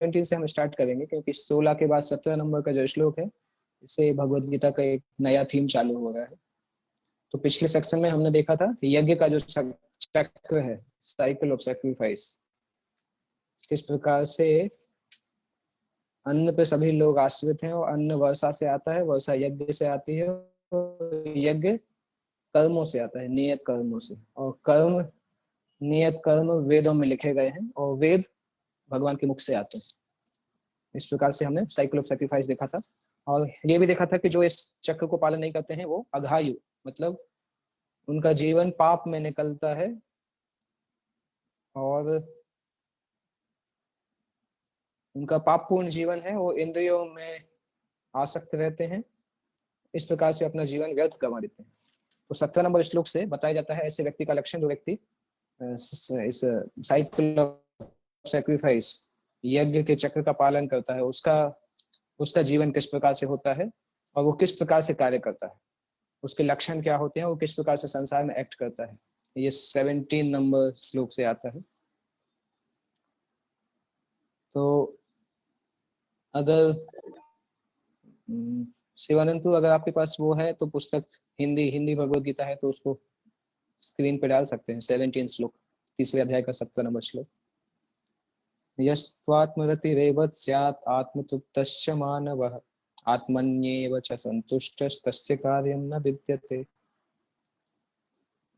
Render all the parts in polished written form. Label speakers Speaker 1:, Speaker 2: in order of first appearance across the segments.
Speaker 1: 17 से हम स्टार्ट करेंगे, क्योंकि 16 के बाद 17 नंबर का जो श्लोक है, इससे भगवत गीता का एक नया थीम चालू हो रहा है। तो पिछले सेक्शन में हमने देखा था यज्ञ का जो चक्र है, साइकिल ऑफ सैक्रिफाइस, किस प्रकार से अन्न पे सभी लोग आश्रित हैं, और अन्न वर्षा से आता है, वर्षा यज्ञ से आती है, यज्ञ कर्मों से आता है, नियत कर्मों से, और कर्म, नियत कर्म वेदों में लिखे गए हैं, और वेद भगवान के मुख से आते हैं। इस प्रकार से हमने साइकिल ऑफ सैक्रिफाइस देखा था, और ये भी देखा था कि जो इस चक्र को पालन नहीं करते हैं वो अघायु, मतलब उनका जीवन पाप में निकलता है, और उनका पापपूर्ण जीवन है, वो इंद्रियों में आसक्त रहते हैं, इस प्रकार से अपना जीवन व्यर्थ गंवा देते हैं। तो 17 नंबर श्लोक से बताया जाता है ऐसे व्यक्ति का लक्षण, जो व्यक्ति इस साइकिल ऑफ सैक्रिफाइस, यज्ञ के चक्र का पालन करता है, उसका जीवन किस प्रकार से होता है, और वो किस प्रकार से कार्य करता है, उसके लक्षण क्या होते हैं, वो किस प्रकार से संसार में एक्ट करता है। ये 17 नंबर श्लोक से आता है। तो अगर शिवानंद, अगर आपके पास वो है तो पुस्तक, हिंदी भगवत गीता है, तो उसको स्क्रीन पे डाल सकते हैं। 17 श्लोक, तीसरे अध्याय का 17 नंबर श्लोक। यस्त्वात्मरतिरेवत् स्यात् आत्मतृप्तश्च मानवः आत्मन्येव च सन्तुष्टस्तस्य कार्यं न विद्यते।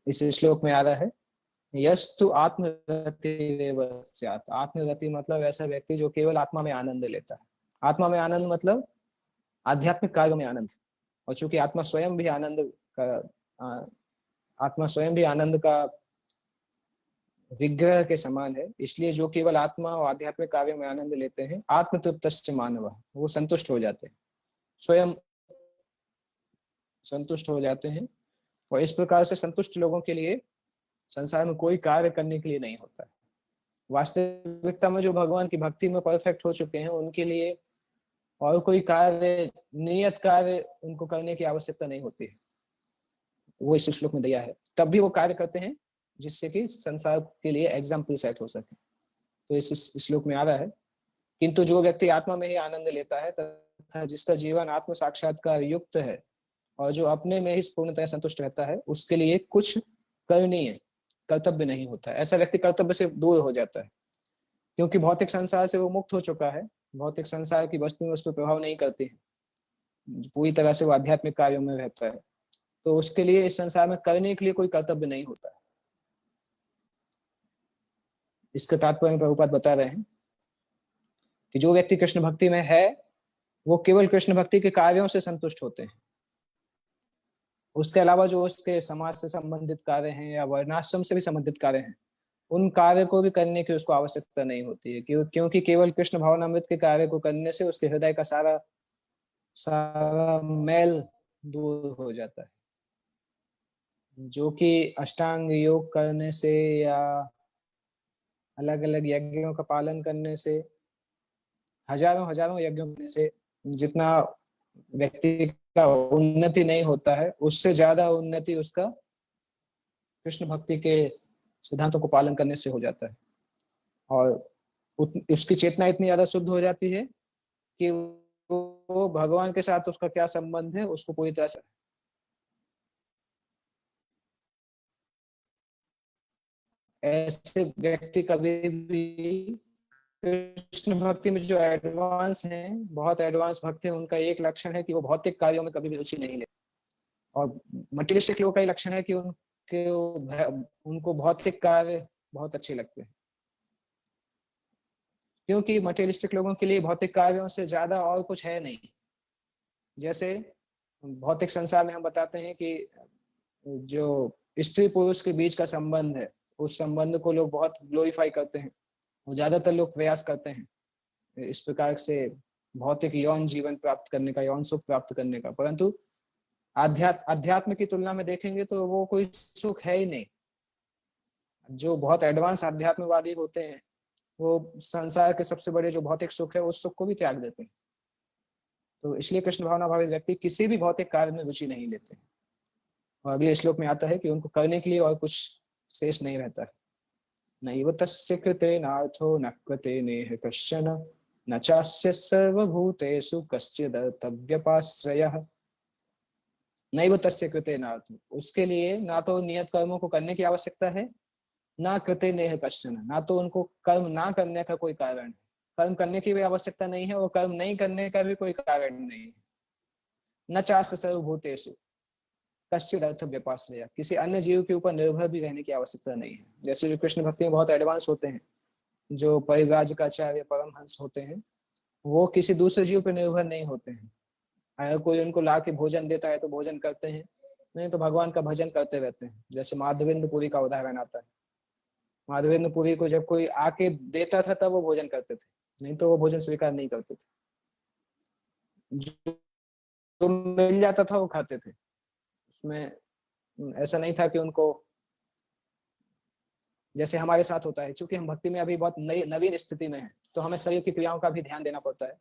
Speaker 1: इस श्लोक में आ रहा है यस्तु आत्मरतिरेव स्यात्। आत्मरति मतलब ऐसा व्यक्ति जो केवल आत्मा में आनंद लेता है। आत्मा में आनंद मतलब आध्यात्मिक कार्यों में आनंद, और चूंकि आत्मा स्वयं भी आनंद का विग्रह के समान है, इसलिए जो केवल आत्मा और आध्यात्मिक कार्यों में आनंद लेते हैं, आत्मतृप्तश्च मानवः, वो संतुष्ट हो जाते हैं, स्वयं संतुष्ट हो जाते हैं। और इस प्रकार से संतुष्ट लोगों के लिए संसार में कोई कार्य करने के लिए नहीं होता है। वास्तविकता में जो भगवान की भक्ति में परफेक्ट हो चुके हैं, उनके लिए और कोई कार्य, नियत कार्य उनको करने की आवश्यकता नहीं होती है। वो इस श्लोक में दिया है। तब भी वो कार्य करते हैं जिससे कि संसार के लिए एग्जाम्पल सेट हो सके। तो इस श्लोक में आ रहा है, किंतु जो व्यक्ति आत्मा में ही आनंद लेता है तथा जिसका जीवन आत्म साक्षात्कार युक्त है, और जो अपने में ही पूर्णतः संतुष्ट रहता है, उसके लिए कुछ करनीय कर्तव्य नहीं होता है। ऐसा व्यक्ति कर्तव्य से दूर हो जाता है, क्योंकि भौतिक संसार से वो मुक्त हो चुका है। भौतिक संसार की वस्तुएं उस पर प्रभाव नहीं करती है, पूरी तरह से वो आध्यात्मिक कार्यों में रहता है। तो उसके लिए इस संसार में करने के लिए कोई कर्तव्य नहीं होता है। इसका तात्पर्य प्रभुपाद बता रहे हैं कि जो व्यक्ति कृष्ण भक्ति में है, वो केवल कृष्ण भक्ति के कार्यों से संतुष्ट होते हैं। उसके अलावा जो उसके समाज से संबंधित कार्य हैं या वर्णाश्रम से भी संबंधित कार्य हैं, उन कार्य को भी करने की उसको आवश्यकता नहीं होती है, क्योंकि केवल कृष्ण भावनामृत के कार्य को करने से उसके हृदय का सारा मैल दूर हो जाता है, जो कि अष्टांग योग करने से या अलग अलग यज्ञों का पालन करने से, हजारों यज्ञों करने से जितना व्यक्ति का उन्नति नहीं होता है, उससे ज्यादा उन्नति उसका कृष्ण भक्ति के सिद्धांतों को पालन करने से हो जाता है। और उसकी चेतना इतनी ज्यादा शुद्ध हो जाती है कि वो भगवान के साथ उसका क्या संबंध है उसको पूरी तरह से, ऐसे व्यक्ति कभी भी कृष्ण भक्ति में जो एडवांस हैं, बहुत एडवांस भक्त हैं, उनका एक लक्षण है कि वो भौतिक कार्यों में कभी भी रुचि नहीं लेते। और मटेरियलिस्टिक लोगों का ही लक्षण है कि उनको भौतिक कार्य बहुत अच्छे लगते हैं, क्योंकि मटेरियलिस्टिक लोगों के लिए भौतिक कार्यों से ज्यादा और कुछ है नहीं। जैसे भौतिक संसार में हम बताते हैं कि जो स्त्री पुरुष के बीच का संबंध है, उस संबंध को लोग बहुत ग्लोरीफाई करते हैं, और ज्यादातर लोग प्रयास करते हैं इस प्रकार से भौतिक यौन जीवन प्राप्त करने का, यौन सुख प्राप्त करने का। परंतु अध्यात्म की तुलना में देखेंगे तो वो कोई सुख है ही नहीं। जो बहुत एडवांस अध्यात्मवादी होते हैं, वो संसार के सबसे बड़े जो भौतिक सुख है, उस सुख को भी त्याग देते हैं। तो इसलिए कृष्ण भावना भावित व्यक्ति किसी भी भौतिक कार्य में रुचि नहीं लेते। और अगले श्लोक में आता है कि उनको करने के लिए और कुछ शेष नहीं रहता है। नैव तस्य कृतेनार्थो न कृते नेह कश्चन न चास्य सर्वभूतेषु कश्चिदर्थव्यपाश्रयः नैव तस्य कृते नार्थ। उसके लिए ना तो नियत कर्मों को करने की आवश्यकता है, ना कृते नेह कश्चन, ना तो उनको कर्म ना करने का कोई कारण है। कर्म करने की भी आवश्यकता नहीं है और कर्म नहीं करने का भी कोई कारण नहीं है। न चास्य सर्वभूतेषु कश्चिद अर्थ व्यपाश्रय, किसी अन्य जीव के ऊपर निर्भर भी रहने की आवश्यकता नहीं है। जैसे जो कृष्ण भक्ति में बहुत एडवांस होते हैं, जो परिव्राजकाचार्य परमहंस होते हैं, वो किसी दूसरे जीव पर निर्भर नहीं होते हैं। अगर कोई उनको ला के भोजन देता है तो भोजन करते हैं, नहीं तो भगवान का भजन करते रहते हैं। जैसे माधवेंद्र पुरी का उदाहरण आता है। माधवेंद्र पुरी को जब कोई आके देता था तब वो भोजन करते थे, नहीं तो वो भोजन स्वीकार नहीं करते थे। जो मिल जाता था वो खाते थे। उसमें ऐसा नहीं था कि उनको, जैसे हमारे साथ होता है, क्योंकि हम भक्ति में अभी बहुत नई नवीन स्थिति में है, तो हमें शरीर की क्रियाओं का भी ध्यान देना पड़ता है।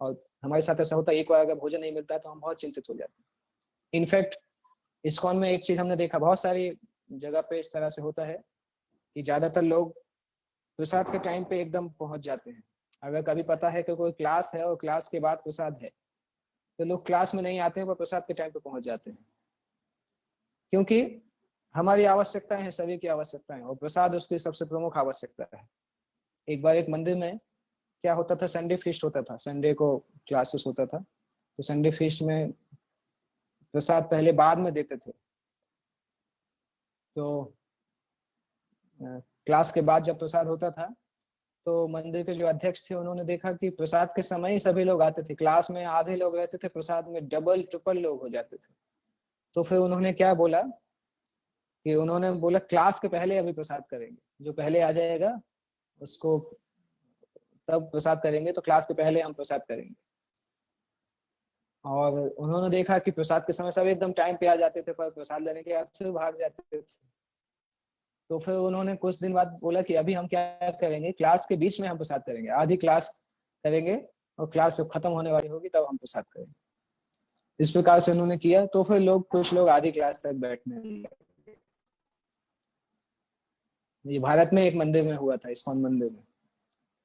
Speaker 1: और हमारे साथ ऐसा होता है, एक बार अगर भोजन नहीं मिलता है तो हम बहुत चिंतित हो जाते हैं। इनफैक्ट इस्कॉन में एक चीज हमने देखा, बहुत सारी जगह पे इस तरह से होता है कि ज्यादातर लोग प्रसाद के टाइम पे एकदम पहुंच जाते हैं। अगर कभी पता है कि कोई क्लास है और क्लास के बाद प्रसाद है, तो लोग क्लास में नहीं आते हैं पर प्रसाद के टाइम पे पहुंच जाते हैं, क्योंकि हमारी आवश्यकताएं हैं, सभी की आवश्यकताएं, और प्रसाद उसकी सबसे प्रमुख आवश्यकता है। एक बार एक मंदिर में क्या होता था, संडे फीस्ट होता था, संडे को क्लासेस होता था, तो संडे फीस्ट में प्रसाद पहले बाद में देते थे। तो क्लास के बाद जब प्रसाद होता था तो मंदिर के जो अध्यक्ष थे उन्होंने देखा कि प्रसाद के समय ही सभी लोग आते थे। क्लास में आधे लोग रहते थे, प्रसाद में डबल ट्रिपल लोग हो जाते थे। तो फिर उन्होंने क्या बोला कि उन्होंने बोला क्लास के पहले अभी प्रसाद करेंगे, जो पहले आ जाएगा उसको तब प्रसाद करेंगे, तो क्लास के पहले हम प्रसाद करेंगे। और उन्होंने देखा कि प्रसाद के समय सब एकदम टाइम पे आ जाते थे, पर प्रसाद लेने के बाद फिर भाग जाते थे। तो फिर उन्होंने कुछ दिन बाद बोला कि अभी हम क्या करेंगे, क्लास के बीच में हम प्रसाद करेंगे, आधी क्लास करेंगे और क्लास जब खत्म होने वाली होगी तब हम प्रसाद करेंगे। इस प्रकार से उन्होंने किया, तो फिर लोग, कुछ लोग आधी क्लास तक बैठने लगे। ये भारत में एक मंदिर में हुआ था, इस्कॉन मंदिर में।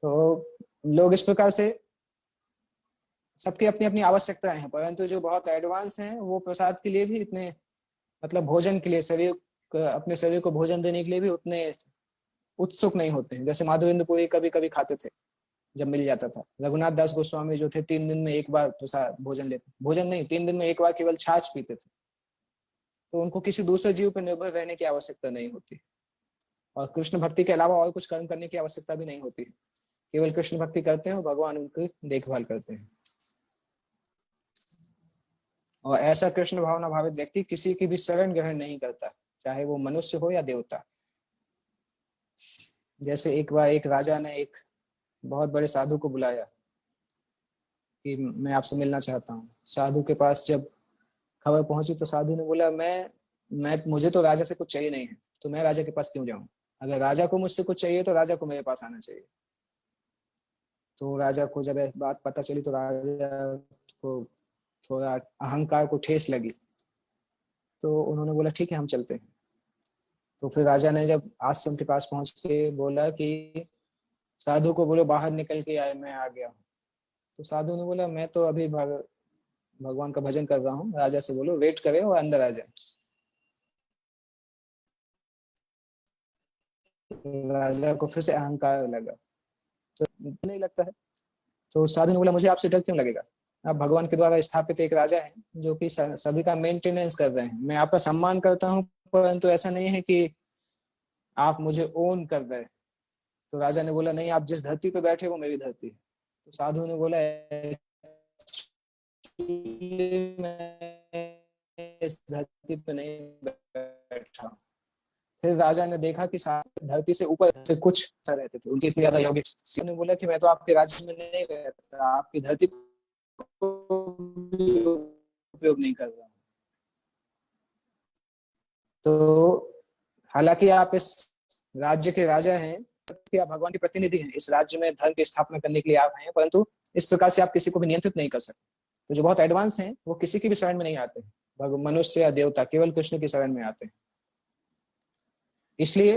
Speaker 1: तो लोग इस प्रकार से, सबकी अपनी अपनी आवश्यकताएं हैं, परंतु जो बहुत एडवांस हैं वो प्रसाद के लिए भी इतने, मतलब भोजन के लिए, अपने शरीर को भोजन देने के लिए भी उतने उत्सुक नहीं होते हैं। जैसे माधवेंद्र पुरी कभी कभी खाते थे जब मिल जाता था। रघुनाथ दास गोस्वामी जो थे 3 दिन में एक बार प्रसाद भोजन लेते, भोजन नहीं, 3 दिन में एक बार केवल छाछ पीते थे। तो उनको किसी दूसरे जीव पर निर्भर रहने की आवश्यकता नहीं होती, और कृष्ण भक्ति के अलावा और कुछ कर्म करने की आवश्यकता भी नहीं होती। केवल कृष्ण भक्ति करते हैं और भगवान उनकी देखभाल करते हैं। और ऐसा कृष्ण भावना भावित व्यक्ति किसी की भी शरण ग्रहण नहीं करता, चाहे वो मनुष्य हो या देवता। जैसे एक बार एक राजा ने एक बहुत बड़े साधु को बुलाया कि मैं आपसे मिलना चाहता हूँ। साधु के पास जब खबर पहुंची तो साधु ने बोला, मैं मुझे तो राजा से कुछ चाहिए नहीं है, तो मैं राजा के पास क्यों जाऊं? अगर राजा को मुझसे कुछ चाहिए तो राजा को मेरे पास आना चाहिए। तो राजा को जब बात पता चली तो राजा को थोड़ा अहंकार को ठेस लगी। तो उन्होंने बोला ठीक है, हम चलते हैं। तो फिर राजा ने जब आश्रम के पास पहुंच के बोला कि साधु को बोलो बाहर निकल के आए, मैं आ गया हूँ। तो साधु ने बोला मैं तो अभी भगवान का भजन कर रहा हूँ, राजा से बोलो वेट करे और अंदर आ जाए। राजा को फिर से अहंकार लगा, तो नहीं लगता है। तो साधु ने बोला मुझे आपसे डर क्यों लगेगा, आप भगवान के द्वारा स्थापित एक राजा हैं जो कि सभी का मेंटेनेंस कर रहे हैं। मैं आपका सम्मान करता हूँ, परंतु ऐसा नहीं है कि आप मुझे ओन कर रहे हैं। तो राजा ने बोला नहीं, आप जिस धरती पे बैठे वो मेरी धरती है। तो साधु ने बोला मैं इस धरती पे नहीं बैठा। फिर राजा ने देखा कि धरती से ऊपर से कुछ रहते थे, उनकी इतनी ज्यादा योगी। ने बोला कि मैं तो आपके राज्य में नहीं रहता, आपकी धरती को उपयोग नहीं कर रहा। तो हालांकि आप इस राज्य के राजा हैं, कि आप भगवान के प्रतिनिधि हैं, इस राज्य में धर्म की स्थापना करने के लिए आप हैं, परंतु इस प्रकार से आप किसी को भी नियंत्रित नहीं कर सकते। तो जो बहुत एडवांस हैं वो किसी की भी शरण में नहीं आते हैं, मनुष्य या देवता, केवल कृष्ण की शरण में आते हैं। इसलिए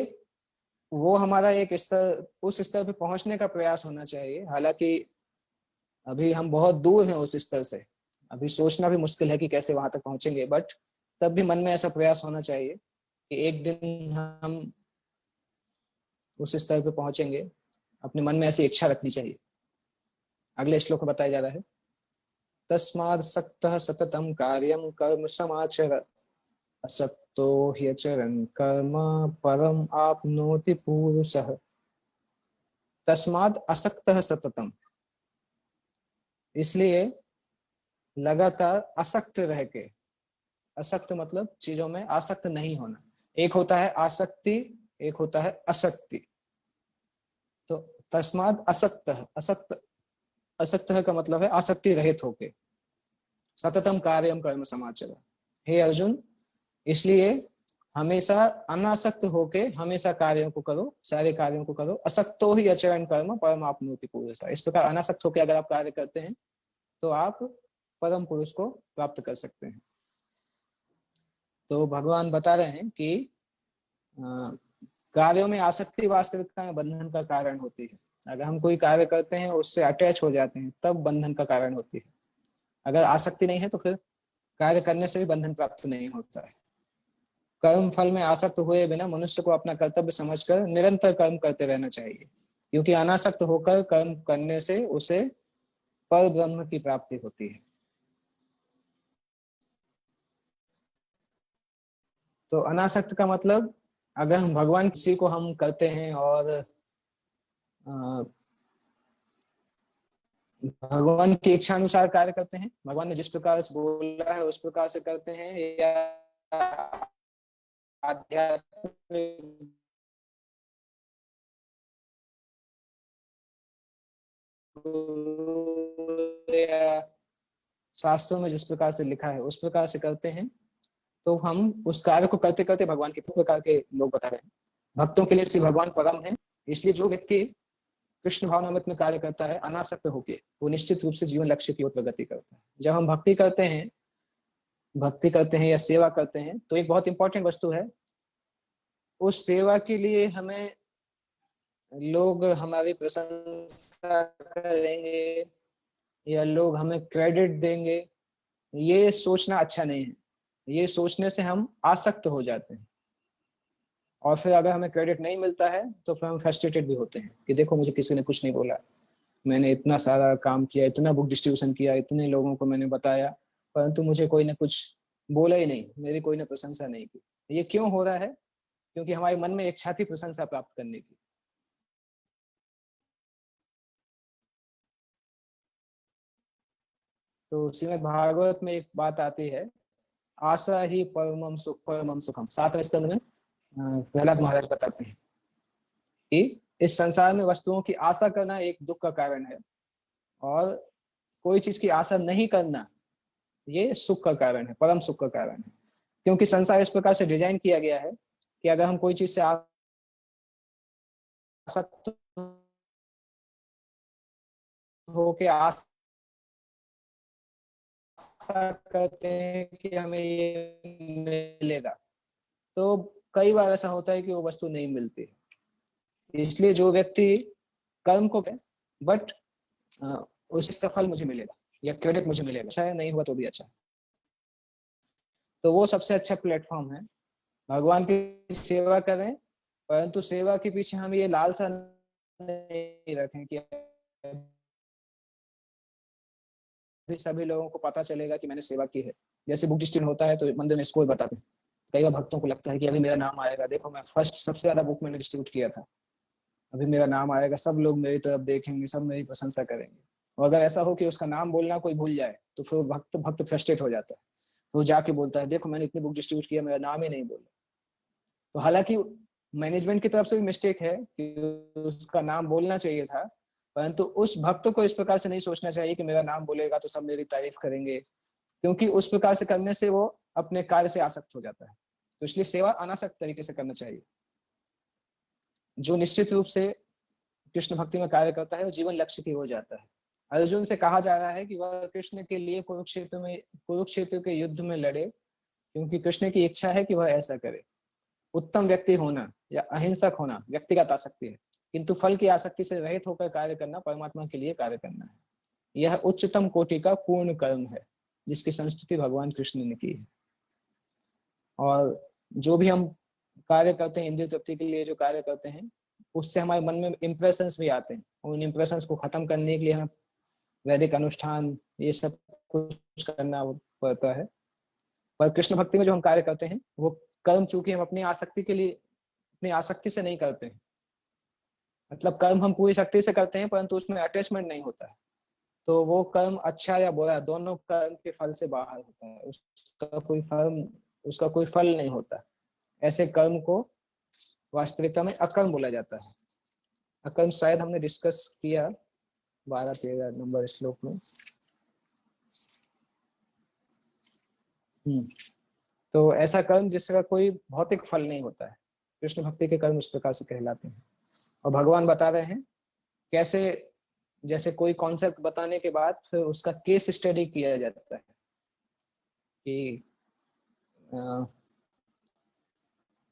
Speaker 1: वो हमारा एक स्तर, उस स्तर पे पहुंचने का प्रयास होना चाहिए। हालांकि अभी हम बहुत दूर हैं उस स्तर से, अभी सोचना भी मुश्किल है कि कैसे वहां तक पहुंचेंगे, बट तब भी मन में ऐसा प्रयास होना चाहिए कि एक दिन हम उस स्तर पे पहुंचेंगे। अपने मन में ऐसी इच्छा रखनी चाहिए। अगले श्लोक में बताया जा रहा है, तस्माद् सक्तः सततं कार्यं कर्म समाचर, असक्तो ह्यचरन् कर्म परम आपनोति पुरुषः। तस्माद् असक्तः सततम, इसलिए लगातार असक्त रह के, असक्त मतलब चीजों में आसक्त नहीं होना। एक होता है आसक्ति, एक होता है असक्ति। तो तस्माद् असक्त, असक्त, असक्त का मतलब है आसक्ति रहित होके, सततम कार्यम कर्म समाचर। हे अर्जुन, इसलिए हमेशा अनासक्त होके हमेशा कार्यों को करो, सारे कार्यों को करो। असक्तो ही अचरण कर्म परम आपनोति पुरुषः। इस प्रकार अनासक्त होकर अगर आप कार्य करते हैं तो आप परम पुरुष को प्राप्त कर सकते हैं। तो भगवान बता रहे हैं कि कार्यों में आसक्ति वास्तविकता में बंधन का कारण होती है। अगर हम कोई कार्य करते हैं उससे अटैच हो जाते हैं तब बंधन का कारण होती है। अगर आसक्ति नहीं है तो फिर कार्य करने से भी बंधन प्राप्त नहीं होता है। कर्म फल में आसक्त हुए बिना मनुष्य को अपना कर्तव्य समझकर निरंतर कर्म करते रहना चाहिए, क्योंकि अनासक्त होकर कर्म करने से उसे पर ब्रह्म की प्राप्ति होती है। तो अनासक्त का मतलब, अगर हम भगवान किसी को हम करते हैं और भगवान की इच्छा अनुसार कार्य करते हैं, भगवान ने जिस प्रकार से बोला है उस प्रकार से करते हैं, या आध्यात्मिक शास्त्रों में जिस प्रकार से लिखा है उस प्रकार से करते हैं, तो हम उस कार्य को करते करते भगवान के प्रकार के लोग बता रहे हैं। भक्तों के लिए श्री भगवान परम है। इसलिए जो व्यक्ति कृष्ण भावनामृत में कार्य करता है अनासक्त होके, वो निश्चित रूप से जीवन लक्ष्य की ओर प्रगति करता है। जब हम भक्ति करते हैं या सेवा करते हैं, तो एक बहुत इंपॉर्टेंट वस्तु है, उस सेवा के लिए हमें लोग हमारी प्रशंसा करेंगे या लोग हमें क्रेडिट देंगे, ये सोचना अच्छा नहीं है। ये सोचने से हम आसक्त हो जाते हैं, और फिर अगर हमें क्रेडिट नहीं मिलता है तो फिर हम फ्रस्ट्रेटेड भी होते हैं कि देखो मुझे किसी ने कुछ नहीं बोला, मैंने इतना सारा काम किया, इतना बुक डिस्ट्रीब्यूशन किया, इतने लोगों को मैंने बताया, परंतु मुझे कोई ना कुछ बोला ही नहीं, मेरी कोई ना प्रशंसा नहीं की। ये क्यों हो रहा है? क्योंकि हमारे मन में इच्छा थी प्रशंसा प्राप्त करने की। तो श्रीमद् भागवत में एक बात आती है, आशा ही परमम सुखम। 7वें स्कंद में प्रहलाद महाराज बताते हैं कि इस संसार में वस्तुओं की आशा करना एक दुख का कारण है, और कोई चीज की आशा नहीं करना ये सुख का कारण है, परम सुख का कारण है। क्योंकि संसार इस प्रकार से डिजाइन किया गया है कि अगर हम कोई चीज से आसक्त होके आशा करते हैं कि हमें ये मिलेगा, तो कई बार ऐसा होता है कि वो वस्तु नहीं मिलती। इसलिए जो व्यक्ति कर्म को बट उसका फल मुझे मिलेगा या क्रेडिट मुझे मिलेगा, अच्छा है, नहीं हुआ तो भी अच्छा है, तो वो सबसे अच्छा प्लेटफॉर्म है। भगवान की सेवा करें, परंतु सेवा के पीछे हम ये लालसा नहीं रखें कि सभी लोगों को पता चलेगा कि मैंने सेवा की है। जैसे बुक डिस्ट्रीब्यूशन होता है तो मंदिर में स्कोर बताते हैं, कई बार भक्तों को लगता है कि अभी मेरा नाम आएगा, देखो मैं फर्स्ट सबसे ज्यादा बुक मैंने डिस्ट्रीब्यूट किया था, अभी मेरा नाम आएगा, सब लोग मेरी तरफ देखेंगे, सब मेरी प्रशंसा करेंगे। और अगर ऐसा हो कि उसका नाम बोलना कोई भूल जाए तो फिर भक्त भक्त फ्रस्ट्रेट हो जाता है, वो जाके बोलता है देखो मैंने इतनी बुक डिस्ट्रीब्यूट किया, मेरा नाम ही नहीं बोला। तो हालांकि मैनेजमेंट की तरफ से भी मिस्टेक है कि उसका नाम बोलना चाहिए था, परंतु उस भक्त को इस प्रकार से नहीं सोचना चाहिए कि मेरा नाम बोलेगा तो सब मेरी तारीफ करेंगे, क्योंकि उस प्रकार से करने से वो अपने कार्य से आसक्त हो जाता है। तो इसलिए सेवा अनासक्त तरीके से करना चाहिए। जो निश्चित रूप से कृष्ण भक्ति में कार्य करता है वो जीवन लक्ष्य की हो जाता है। अर्जुन से कहा जा रहा है कि वह कृष्ण के लिए कुरुक्षेत्र के युद्ध में लड़े, क्योंकि कृष्ण की इच्छा है कि वह ऐसा करे। उत्तम व्यक्ति होना या अहिंसक होना व्यक्तिगत आसक्ति है, किंतु फल की आसक्ति से रहित होकर कार्य करना परमात्मा के लिए कार्य करना है। यह उच्चतम कोटि का पूर्ण कर्म है जिसकी संस्तुति भगवान कृष्ण ने की है। और जो भी हम कार्य करते हैं, इंद्रिय तृप्ति के लिए जो कार्य करते हैं, उससे हमारे मन में इंप्रेशंस भी आते हैं। उन इंप्रेशंस को खत्म करने के लिए हमें वैदिक अनुष्ठान ये सब कुछ करना पड़ता है। पर कृष्ण भक्ति में जो हम कार्य करते हैं वो कर्म चूंकि हम अपनी आसक्ति के लिए, अपनी आसक्ति से नहीं करते हैं, मतलब कर्म हम पूरी शक्ति से करते हैं परंतु उसमें अटैचमेंट नहीं होता है, तो वो कर्म अच्छा या बुरा दोनों कर्म के फल से बाहर होता है, उसका कोई फल नहीं होता। ऐसे कर्म को वास्तविकता में अकर्म बोला जाता है। अकर्म शायद हमने डिस्कस किया 12-13 नंबर श्लोक में। तो ऐसा कर्म जिसका कोई भौतिक फल नहीं होता है, कृष्ण भक्ति के कर्म इस प्रकार से कहलाते हैं। और भगवान बता रहे हैं कैसे, जैसे कोई कॉन्सेप्ट बताने के बाद फिर उसका केस स्टडी किया जाता है कि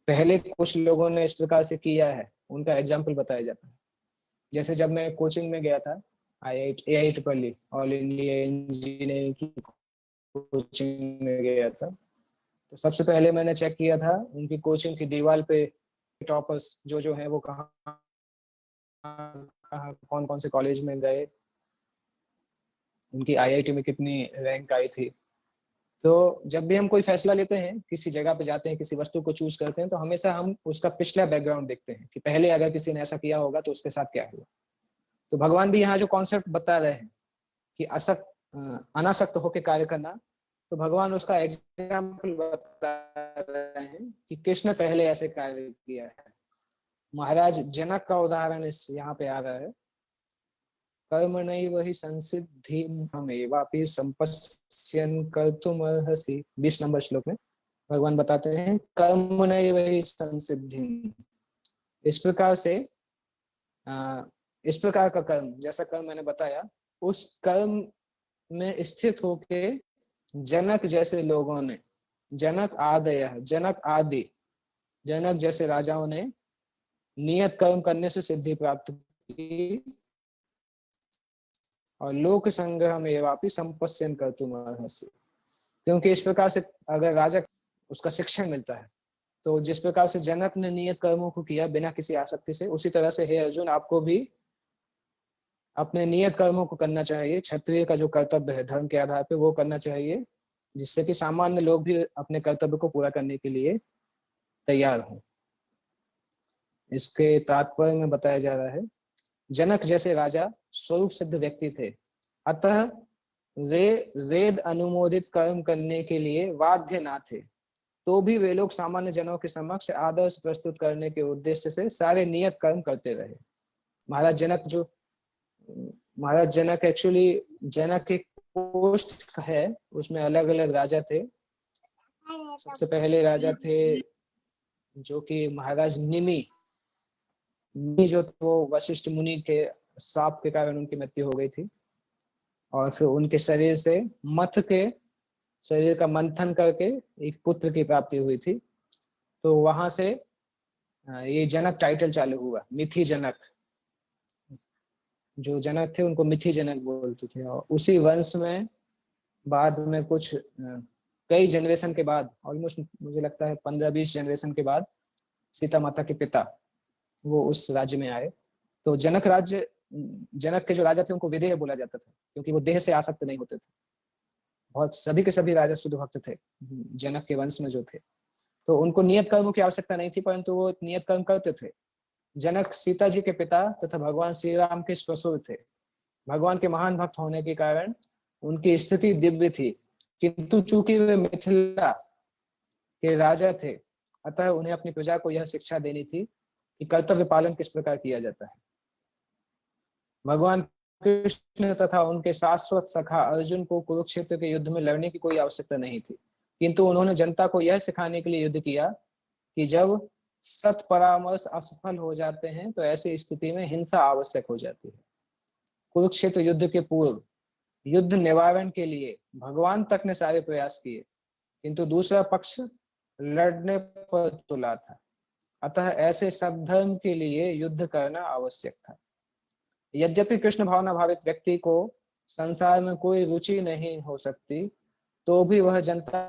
Speaker 1: पहले कुछ लोगों ने इस प्रकार से किया है, उनका एग्जाम्पल बताया जाता है। जैसे जब मैं कोचिंग में गया था IIT Delhi, all India engineering की कोचिंग में गया था, तो सबसे पहले मैंने चेक किया था उनकी कोचिंग की दीवार पे टॉपर्स जो हैं वो कहाँ कौन कौन से कॉलेज में गए, उनकी IIT में कितनी रैंक आई थी। तो जब भी हम कोई फैसला लेते हैं, किसी जगह पे जाते हैं, किसी वस्तु को चूज करते हैं, तो हमेशा हम उसका पिछला बैकग्राउंड देखते हैं कि पहले अगर किसी ने ऐसा किया होगा तो उसके साथ क्या हुआ। तो भगवान भी यहाँ जो कॉन्सेप्ट बता रहे हैं कि अनासक्त होकर कार्य करना, तो भगवान उसका एग्जाम्पल बता रहे हैं कि कृष्ण पहले ऐसे कार्य किया है। महाराज जनक का उदाहरण इस यहाँ पे आ रहा है। कर्मणैव हि संसिद्धिं हमेवापि संपश्यन् कर्तुमर्हसि, 20 नंबर श्लोक में भगवान बताते हैं कर्मणैव हि संसिद्धिं। इस प्रकार से इस प्रकार का कर्म, जैसा कर्म मैंने बताया, उस कर्म में स्थित होके जनक जैसे लोगों ने, जनक जैसे राजाओं ने नियत कर्म करने से सिद्धि प्राप्त की, और लोक संग्रह में वापी संपस्यन कर्तुमर्हसि। क्योंकि इस प्रकार से अगर राजा उसका शिक्षण मिलता है, तो जिस प्रकार से जनक ने नियत कर्मों को किया बिना किसी आसक्ति से, उसी तरह से हे अर्जुन आपको भी अपने नियत कर्मों को करना चाहिए। क्षत्रिय का जो कर्तव्य है धर्म के आधार पर वो करना चाहिए, जिससे कि सामान्य लोग भी अपने कर्तव्य को पूरा करने के लिए तैयार हों। इसके तात्पर्य में बताया जा रहा है जनक जैसे राजा स्वरूप सिद्ध व्यक्ति थे, अतः वे वेद अनुमोदित कर्म करने के लिए बाध्य ना थे, तो भी वे लोग सामान्य जनों के समक्ष आदर्श प्रस्तुत करने के उद्देश्य से सारे नियत कर्म करते रहे। महाराज जनक एक्चुअली जनक एक पोस्ट है, उसमें अलग अलग राजा थे। सबसे पहले राजा थे जो कि महाराज निमि जो वो वशिष्ठ मुनि के साप के कारण उनकी मृत्यु हो गई थी, और फिर उनके शरीर से मथ के शरीर का मंथन करके एक पुत्र की प्राप्ति हुई थी। तो वहां से ये जनक टाइटल चालू हुआ, मिथि जनक। जो जनक थे उनको मिथि जनक बोलते थे। और उसी वंश में बाद में कुछ कई जनरेशन के बाद, ऑलमोस्ट मुझे लगता है 15-20 जनरेशन के बाद, सीता माता के पिता वो उस राज्य में आए। तो जनक के जो राजा थे उनको विदेह बोला जाता था, क्योंकि वो देह से आसक्त नहीं होते थे। बहुत सभी के सभी राजा शुद्ध भक्त थे जनक के वंश में जो थे, तो उनको नियत कर्मों की आवश्यकता नहीं थी, परंतु वो नियत कर्म करते थे। जनक सीता जी के पिता तथा भगवान श्री राम के ससुर थे। भगवान के महान भक्त होने के कारण उनकी स्थिति दिव्य थी, किंतु चूंकि वे मिथिला के राजा थे, अतः उन्हें अपनी प्रजा को यह शिक्षा देनी थी कि कर्तव्य पालन किस प्रकार किया जाता है। भगवान कृष्ण तथा उनके शाश्वत सखा अर्जुन को कुरुक्षेत्र के युद्ध में लड़ने की कोई आवश्यकता नहीं थी, किंतु उन्होंने जनता को यह सिखाने के लिए युद्ध किया कि जब सत परामर्श असफल हो जाते हैं तो ऐसी स्थिति में हिंसा आवश्यक हो जाती है। कुरुक्षेत्र युद्ध के पूर्व युद्ध निवारण के लिए भगवान तक ने सारे प्रयास किए, किंतु दूसरा पक्ष लड़ने पर तुला था, अतः ऐसे सद्धर्म के लिए युद्ध करना आवश्यक था। यद्यपि कृष्ण भावना भावित व्यक्ति को संसार में कोई रुचि नहीं हो सकती, तो भी वह जनता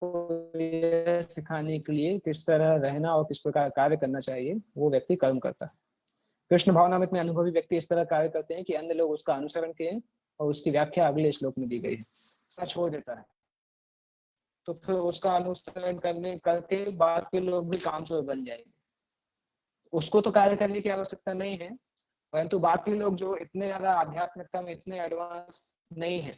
Speaker 1: को यह सिखाने के लिए किस तरह रहना और किस प्रकार कार्य करना चाहिए, वो व्यक्ति कर्म करता है। कृष्ण भावनामृत में अनुभवी व्यक्ति इस तरह कार्य करते हैं कि अन्य लोग उसका अनुसरण करें, और उसकी व्याख्या अगले श्लोक में दी गई है। सच हो देता है तो फिर उसका अनुसरण करने करके बाकी लोग भी कामचोर बन जाएंगे। उसको तो कार्य करने की आवश्यकता नहीं है, परंतु बाकी लोग जो इतने ज्यादा आध्यात्मिकता में इतने एडवांस नहीं है,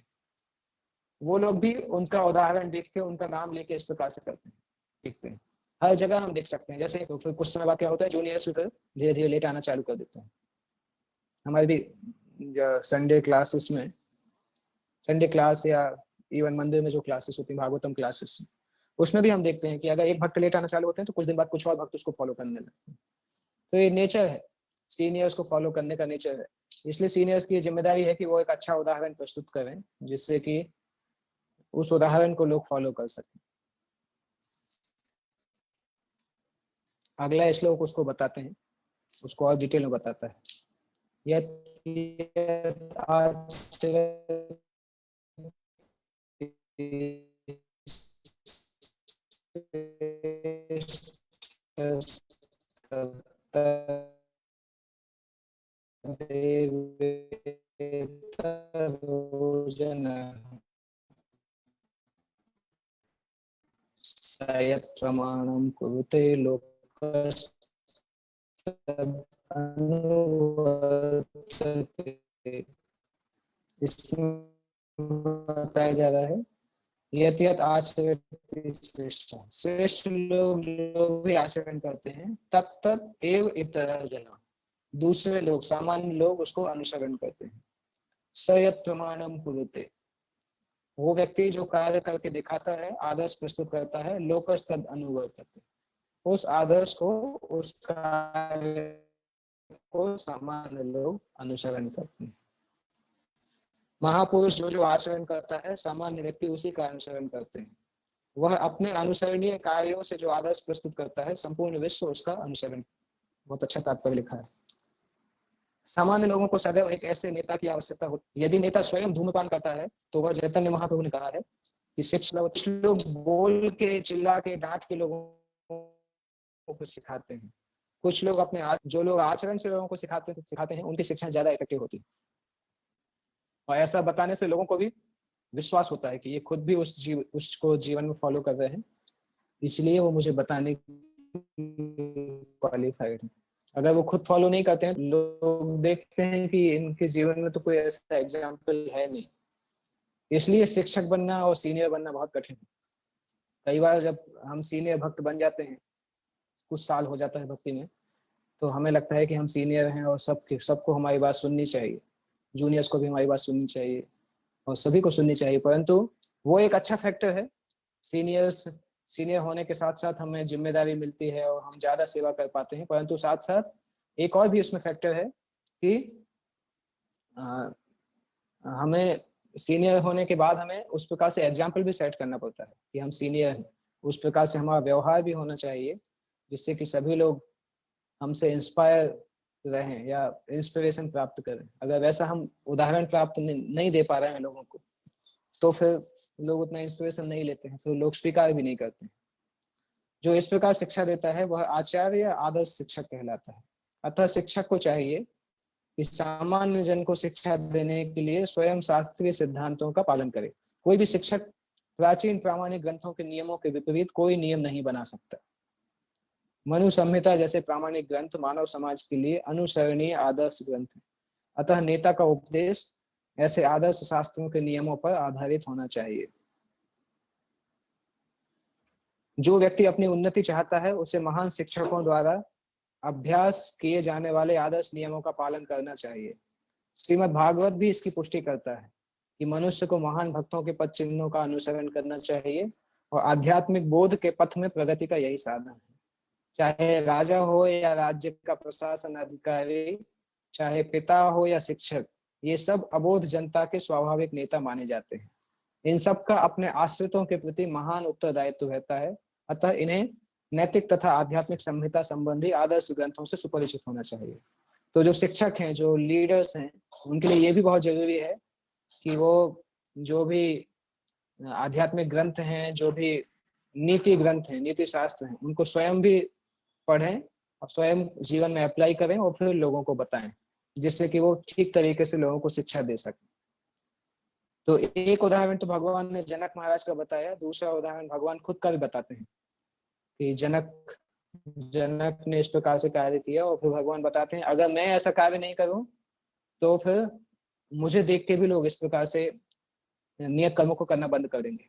Speaker 1: वो लोग भी उनका उदाहरण देख के उनका नाम लेके इस प्रकार से करते हैं, देखते हैं। हर जगह हम देख सकते हैं। जैसे तो फिर कुछ समय बाद क्या होता है, जूनियर्स धीरे धीरे लेट आना चालू कर देते हैं। हमारे भी संडे क्लासेस में, संडे क्लास या इवन मंदिर में जो क्लासेस होती हैं, भागवतम क्लासेस, उसमें भी हम देखते हैं कि अगर एक भक्त लेट आना चालू होते हैं तो कुछ दिन बाद कुछ और भक्त उसको फॉलो करने लगते हैं। तो ये नेचर है, सीनियर्स को फॉलो करने का नेचर है। इसलिए सीनियर्स की जिम्मेदारी है कि वो एक अच्छा उदाहरण प्रस्तुत करें, जिससे कि उस उदाहरण को लोग फॉलो कर सकें। अगला श्लोक उसको बताते हैं, उसको और डिटेल में बताता है। प्रमाणम कुरुते इसमें बताया जा रहा है, यत आचरण श्रेष्ठ, श्रेष्ठ लोग जो भी आचरण करते हैं, तत्त एव इतर जना, दूसरे लोग, सामान्य लोग उसको अनुसरण करते हैं। सयत प्रमाणम कुरुते, वो व्यक्ति जो कार्य करके दिखाता है, आदर्श प्रस्तुत करता है, लोकस्तद अनुवर्तते, उस आदर्श को, उस कार्य को सामान्य लोग अनुसरण करते हैं। महापुरुष जो जो आचरण करता है, सामान्य व्यक्ति उसी का अनुसरण करते हैं। वह अपने अनुसरणीय कार्यों से जो आदर्श प्रस्तुत करता है, संपूर्ण विश्व उसका अनुसरण। बहुत अच्छा तात्पर्य लिखा है। सामान्य लोगों को सदैव एक ऐसे नेता की आवश्यकता होती है। यदि नेता स्वयं धूम्रपान करता है तो वह, चैतन्य महाप्रभु ने कहा है कि कुछ लोग बोल के, चिल्ला के, डांट के लोगों को सिखाते हैं, कुछ लोग अपने जो लोग आचरण से लोगों को सिखाते हैं, उनकी शिक्षा ज्यादा इफेक्टिव होती है। और ऐसा बताने से लोगों को भी विश्वास होता है कि ये खुद भी उसको जीवन में फॉलो कर रहे हैं, इसलिए वो मुझे बताने क्वालिफाइड है। अगर वो खुद फॉलो नहीं करते हैं, लोग देखते हैं कि इनके जीवन में तो कोई ऐसा एग्जाम्पल है नहीं, इसलिए शिक्षक बनना और सीनियर बनना बहुत कठिन है। कई बार जब हम सीनियर भक्त बन जाते हैं, कुछ साल हो जाता है भक्ति में, तो हमें लगता है कि हम सीनियर हैं और सबको हमारी बात सुननी चाहिए, जूनियर्स को भी हमारी बात सुननी चाहिए और सभी को सुननी चाहिए। परंतु वो एक अच्छा फैक्टर है, सीनियर होने के साथ साथ हमें जिम्मेदारी मिलती है और हम ज्यादा सेवा कर पाते हैं। परंतु साथ साथ एक और भी उसमें फैक्टर है कि हमें सीनियर होने के बाद हमें उस प्रकार से एग्जाम्पल भी सेट करना पड़ता है कि हम सीनियर हैं। उस प्रकार से हमारा व्यवहार भी होना चाहिए, जिससे कि सभी लोग हमसे इंस्पायर रहें या इंस्पिरेशन प्राप्त करें। अगर वैसा हम उदाहरण प्राप्त नहीं दे पा रहे हैं लोगों को, तो फिर लोग उतना इंस्पिरेशन नहीं लेते हैं, फिर लोग स्वीकार भी नहीं करते हैं। जो इस प्रकार शिक्षा देता है वह आचार्य या आदर्श शिक्षक कहलाता है। अतः शिक्षक को चाहिए कि सामान्य जन को शिक्षा देने के लिए स्वयं शास्त्रीय सिद्धांतों का पालन करे। कोई भी शिक्षक प्राचीन प्रामाणिक ग्रंथों के नियमों के विपरीत कोई नियम नहीं बना सकता। मनु संहिता जैसे प्रामाणिक ग्रंथ मानव समाज के लिए अनुसरणीय आदर्श ग्रंथ है। अतः नेता का उपदेश ऐसे आदर्श शास्त्रों के नियमों पर आधारित होना चाहिए। जो व्यक्ति अपनी उन्नति चाहता है, उसे महान शिक्षकों द्वारा अभ्यास किए जाने वाले आदर्श नियमों का पालन करना चाहिए। श्रीमद् भागवत भी इसकी पुष्टि करता है कि मनुष्य को महान भक्तों के पद चिन्हों का अनुसरण करना चाहिए और आध्यात्मिक बोध के पथ में प्रगति का यही साधन है। चाहे राजा हो या राज्य का प्रशासन अधिकारी, चाहे पिता हो या शिक्षक, ये सब अबोध जनता के स्वाभाविक नेता माने जाते हैं। इन सब का अपने आश्रितों के प्रति महान उत्तरदायित्व रहता है। अतः इन्हें नैतिक तथा आध्यात्मिक संहिता संबंधी आदर्श ग्रंथों से सुपरिचित होना चाहिए। तो जो शिक्षक हैं, जो लीडर्स हैं, उनके लिए ये भी बहुत जरूरी है कि वो जो भी आध्यात्मिक ग्रंथ हैं, जो भी नीति ग्रंथ हैं, नीति शास्त्र हैं, उनको स्वयं भी पढ़ें और स्वयं जीवन में अप्लाई करें और फिर लोगों को बताएं, जिससे कि वो ठीक तरीके से लोगों को शिक्षा दे सकें। तो एक उदाहरण तो भगवान ने जनक महाराज का बताया, दूसरा उदाहरण भगवान खुद का भी बताते हैं कि जनक ने इस प्रकार से कार्य किया, और फिर भगवान बताते हैं अगर मैं ऐसा कार्य नहीं करूं तो फिर मुझे देख के भी लोग इस प्रकार से नियत कर्मों को करना बंद कर देंगे।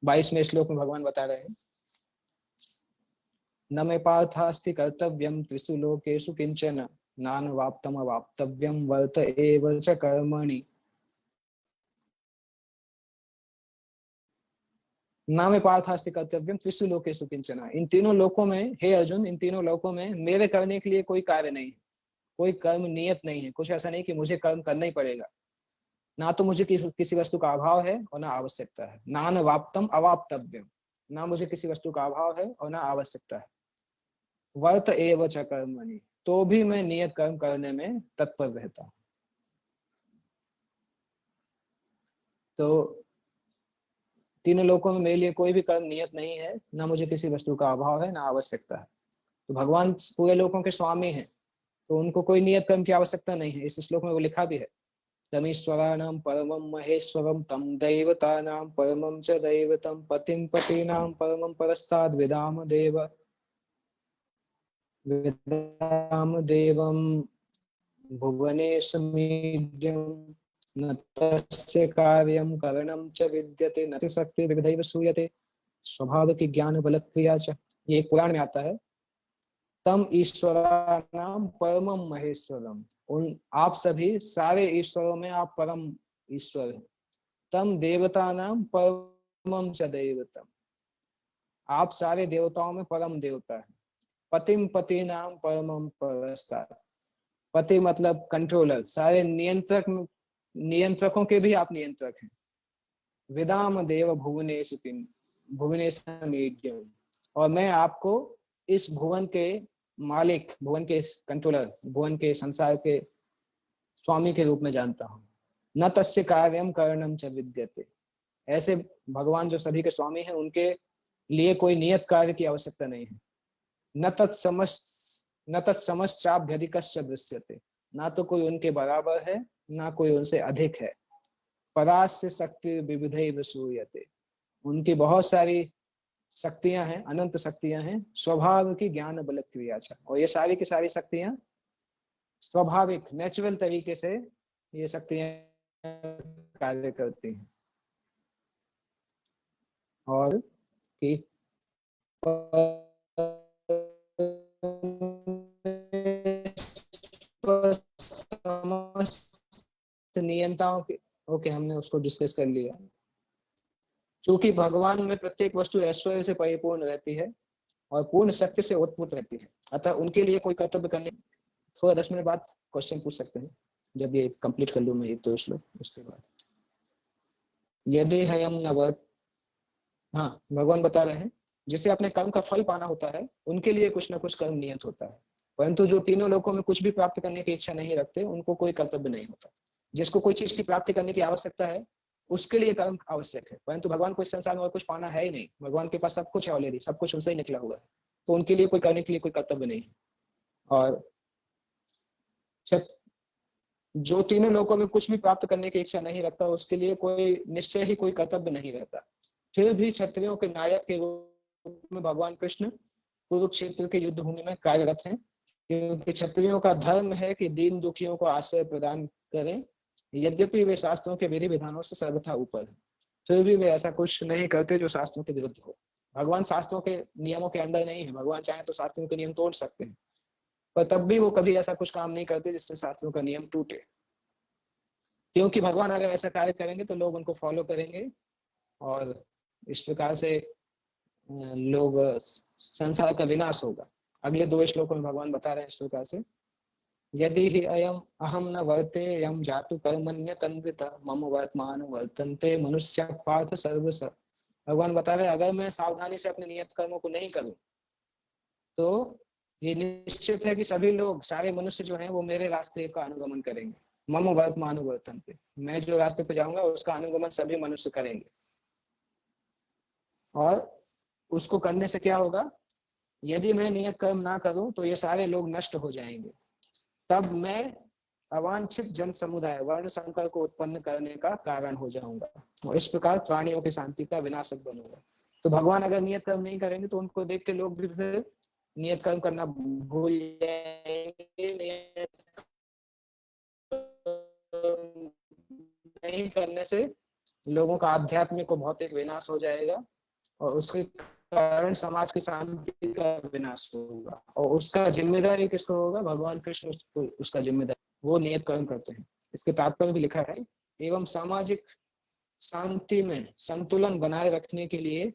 Speaker 1: 22वें श्लोक में भगवान बता रहे हैं, न मे पार्थास्ति कर्तव्यम त्रिषु लोकेषु किंचन नानवाप्तम अवाप्तव्यम वर्त एव च कर्मणि। न मे पार्थास्ति कर्तव्यम त्रिषु लोकेषु किंचन, इन तीनों लोकों में, हे अर्जुन, इन तीनों लोकों में मेरे करने के लिए कोई कार्य नहीं है, कोई कर्म नियत नहीं है, कुछ ऐसा नहीं कि मुझे कर्म करना ही पड़ेगा। ना तो मुझे किसी वस्तु का अभाव है और ना आवश्यकता है। नान वाप्तम अवाप्तव्यम, ना मुझे किसी वस्तु का अभाव है और ना आवश्यकता है। वर्त एव च कर्मणि, तो भी मैं नियत कर्म करने में तत्पर रहता हूं। तो तीनों लोकों में मेरे लिए कोई भी कर्म नियत नहीं है, ना मुझे किसी वस्तु का अभाव है, ना आवश्यकता है। तो भगवान पूरे लोकों के स्वामी हैं, तो उनको कोई नियत कर्म की आवश्यकता नहीं है। इस श्लोक में वो लिखा भी है, तमीश्वराणां परमं महेश्वरं तं दैवतानां परमं च दैवतं पतिं पतीनां परमं परस्ताद् विदाम देवं भुवनेशमीड्यं न तस्य कार्यं करणं च विद्यते न च शक्ति विविधैव सूयते स्वभाव की ज्ञान बल क्रिया च। ये एक पुराण में आता है, तम ईश्वराणाम परमम महेश्वरम, उन आप सभी सारे ईश्वरों में आप परम ईश्वर हैं। तम देवता नाम परमम च दैवतम, आप सारे देवताओं में परम देवता है। पतिम पति नाम परमम परस्तात्, पति मतलब कंट्रोलर, सारे नियंत्रकों के भी आप नियंत्रक हैं। विदाम देव भुवनेश मीड्यम, और मैं आपको इस भुवन के मालिक, भुवन के कंट्रोलर, भुवन के संसार के स्वामी के रूप में जानता हूँ। न तस्य कार्यम करणम च विद्यते, ऐसे भगवान जो सभी के स्वामी हैं, उनके लिए कोई नियत कार्य की आवश्यकता नहीं है। न तत्समश्चाभ्यधिकश्च दृश्यते, ना तो कोई उनके बराबर है, ना कोई उनसे अधिक है। परास्य शक्ति विविधैव सूयते, उनकी बहुत सारी शक्तियां हैं, अनंत शक्तियां हैं। स्वभाव की ज्ञान बल क्रिया छ, और ये सारी की सारी शक्तियां स्वाभाविक नेचुरल तरीके से ये शक्तियां कार्य करती हैं। और कि नियंताओं के, ओके, हमने उसको डिस्कस कर लिया। चूंकि भगवान में प्रत्येक वस्तु ऐश्वर्य से परिपूर्ण रहती है और पूर्ण शक्ति से उत्पन्न रहती है, अतः उनके लिए कोई कर्तव्य करने, थोड़ा 10 मिनट बाद क्वेश्चन पूछ सकते हैं जब ये कंप्लीट कर लूं मैं एक 2 श्लोक, उसके बाद यदि हयम नवत, हाँ भगवान बता रहे हैं जिसे अपने कर्म का फल पाना होता है, उनके लिए कुछ ना कुछ कर्म नियत होता है। परंतु जो तीनों लोकों में कुछ भी प्राप्त करने की इच्छा नहीं रखते, उनको कोई कर्तव्य नहीं होता। जिसको कोई चीज की प्राप्ति करने की आवश्यकता है, उसके लिए कर्म आवश्यक है। परंतु भगवान को इस संसार में और कुछ पाना है ही नहीं, भगवान के पास सब कुछ है ऑलरेडी, सब कुछ उनसे ही निकला हुआ है, तो उनके लिए कोई करने के लिए कोई कर्तव्य नहीं है। और जो तीनों लोकों में कुछ भी प्राप्त करने की इच्छा नहीं रखता, उसके लिए कोई निश्चय ही कोई कर्तव्य नहीं रहता। फिर भी क्षत्रियों के नायक के रूप में भगवान कृष्ण कुरुक्षेत्र के युद्ध भूमि में कार्यरत हैं, क्योंकि क्षत्रियों का धर्म है कि दीन दुखियों को आश्रय प्रदान करें। यद्यपि वे शास्त्रों के विधि विधानों से सर्वथा ऊपर है, फिर भी वे ऐसा कुछ नहीं करते जो शास्त्रों के विरुद्ध हो। भगवान शास्त्रों के नियमों के अंदर नहीं है, भगवान चाहे तो शास्त्रों के नियम तोड़ सकते हैं, पर तब भी वो कभी ऐसा कुछ काम नहीं करते जिससे शास्त्रों का नियम टूटे। क्योंकि भगवान अगर ऐसा कार्य करेंगे तो लोग उनको फॉलो करेंगे, और इस प्रकार से लोग संसार का विनाश होगा। अगले 2 श्लोकों में भगवान बता रहे हैं इस प्रकार से, यदि ही अयम अहम न वर्ते यम जातु कर्मण्य तन्विता मम वर्तमान वर्तन्ते मनुष्य पार्थ सर्वस। भगवान बता रहे अगर मैं सावधानी से अपने नियत कर्मों को नहीं करूं, तो ये निश्चित है कि सभी लोग, सारे मनुष्य जो हैं वो मेरे रास्ते का अनुगमन करेंगे। मम वर्तमानुवर्तन पे, मैं जो रास्ते पे जाऊंगा उसका अनुगमन सभी मनुष्य करेंगे। और उसको करने से क्या होगा, यदि मैं नियत कर्म ना करूं तो ये सारे लोग नष्ट हो जाएंगे। तब मैं अवांछित जन समुदाय वर्ण संकर को उत्पन्न करने का कारण हो जाऊंगा और इस प्रकार प्राणियों की शांति का विनाशक बनूंगा। तो भगवान अगर नियत कर्म नहीं करेंगे तो उनको देख के लोग भी फिर नियत कर्म करना भूल जाएंगे। नियत नहीं करने से लोगों का आध्यात्मिक और भौतिक विनाश हो जाएगा और उसके कारण समाज की शांति का विनाश होगा। और उसका जिम्मेदारी किसको होगा, भगवान कृष्ण उसका जिम्मेदार, वो नियत कर्म करते हैं। इसके तात्पर्य भी लिखा है, एवं सामाजिक शांति में संतुलन बनाए रखने के लिए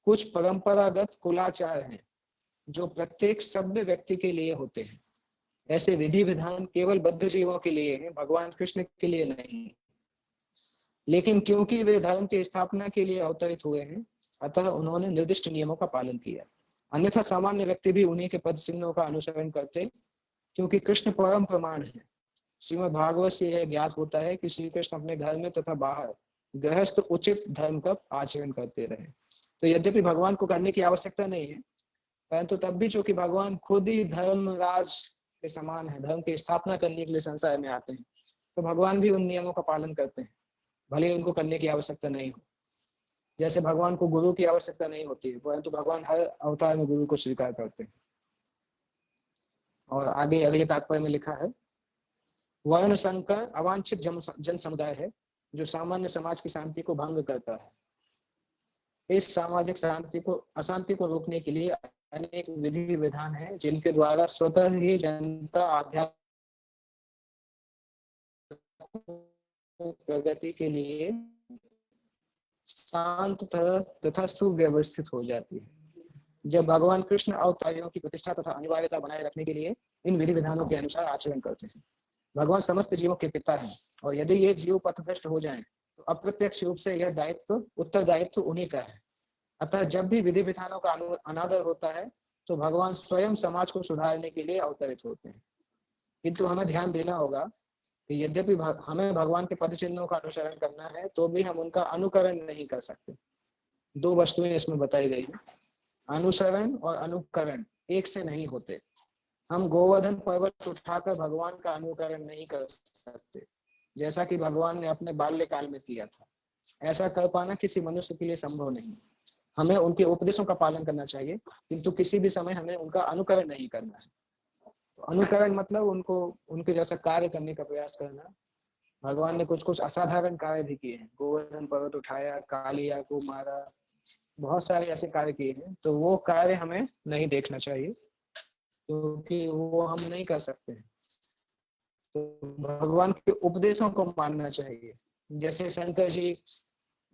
Speaker 1: कुछ परंपरागत कुलाचार हैं जो प्रत्येक सभ्य व्यक्ति के लिए होते हैं। ऐसे विधि विधान केवल बद्ध जीवों के लिए हैं, भगवान कृष्ण के लिए नहीं। लेकिन क्योंकि वे धर्म की स्थापना के लिए अवतरित हुए हैं, अतः उन्होंने निर्दिष्ट नियमों का पालन किया। अन्यथा सामान्य व्यक्ति भी उन्हीं के पद चिन्हों का अनुसरण करते, क्योंकि कृष्ण परम प्रमाण है। श्रीमद् भागवत से यह ज्ञात होता है कि श्री कृष्ण अपने घर में तथा बाहर गृहस्थ उचित धर्म का आचरण करते रहे। तो यद्यपि भगवान को करने की आवश्यकता नहीं है, परंतु तब भी चूंकि भगवान खुद ही धर्मराज के समान है, धर्म की स्थापना करने के लिए संसार में आते हैं, तो भगवान भी उन नियमों का पालन करते हैं, भले उनको करने की आवश्यकता नहीं हो। जैसे भगवान को गुरु की आवश्यकता नहीं होती है, परंतु भगवान हर अवतार में गुरु को स्वीकार करते हैं। और आगे अगले तात्पर्य में लिखा है, वर्ण संकर अवांछित जन समुदाय है जो सामान्य समाज की शांति को भंग करता है। इस सामाजिक अशांति को रोकने के लिए अनेक विधि विधान है जिनके द्वारा स्वतः ही जनता आध्यात्मिक प्रगति के लिए शांत तथा सुव्यवस्थित हो जाती है। जब भगवान कृष्ण अवतारियों की प्रतिष्ठा तथा अनिवार्यता बनाए रखने के लिए इन विधि विधानों के अनुसार आचरण करते हैं। भगवान समस्त जीवों के पिता हैं और यदि ये जीव पथभ्रष्ट हो जाएं, तो अप्रत्यक्ष रूप से यह उत्तरदायित्व उन्हीं का है। अतः जब भी विधि विधानों का अनादर होता है तो भगवान स्वयं समाज को सुधारने के लिए अवतरित होते हैं। किंतु हमें ध्यान देना होगा कि यद्यपि हमें भगवान के पद चिन्हों का अनुसरण करना है, तो भी हम उनका अनुकरण नहीं कर सकते। दो वस्तुएं इसमें बताई गई है, अनुसरण और अनुकरण एक से नहीं होते। हम गोवर्धन पर्वत उठाकर भगवान का अनुकरण नहीं कर सकते, जैसा कि भगवान ने अपने बाल्यकाल में किया था। ऐसा कर पाना किसी मनुष्य के लिए संभव नहीं। हमें उनके उपदेशों का पालन करना चाहिए, किंतु किसी भी समय हमें उनका अनुकरण नहीं करना है। तो अनुकरण मतलब उनको उनके जैसा कार्य करने का प्रयास करना। भगवान ने कुछ कुछ असाधारण कार्य भी किए हैं, गोवर्धन पर्वत उठाया, कालिया को मारा, बहुत सारे ऐसे कार्य किए हैं। तो वो कार्य हमें नहीं देखना चाहिए, क्योंकि वो हम नहीं कर सकते हैं। तो भगवान के उपदेशों को मानना चाहिए। जैसे शंकर जी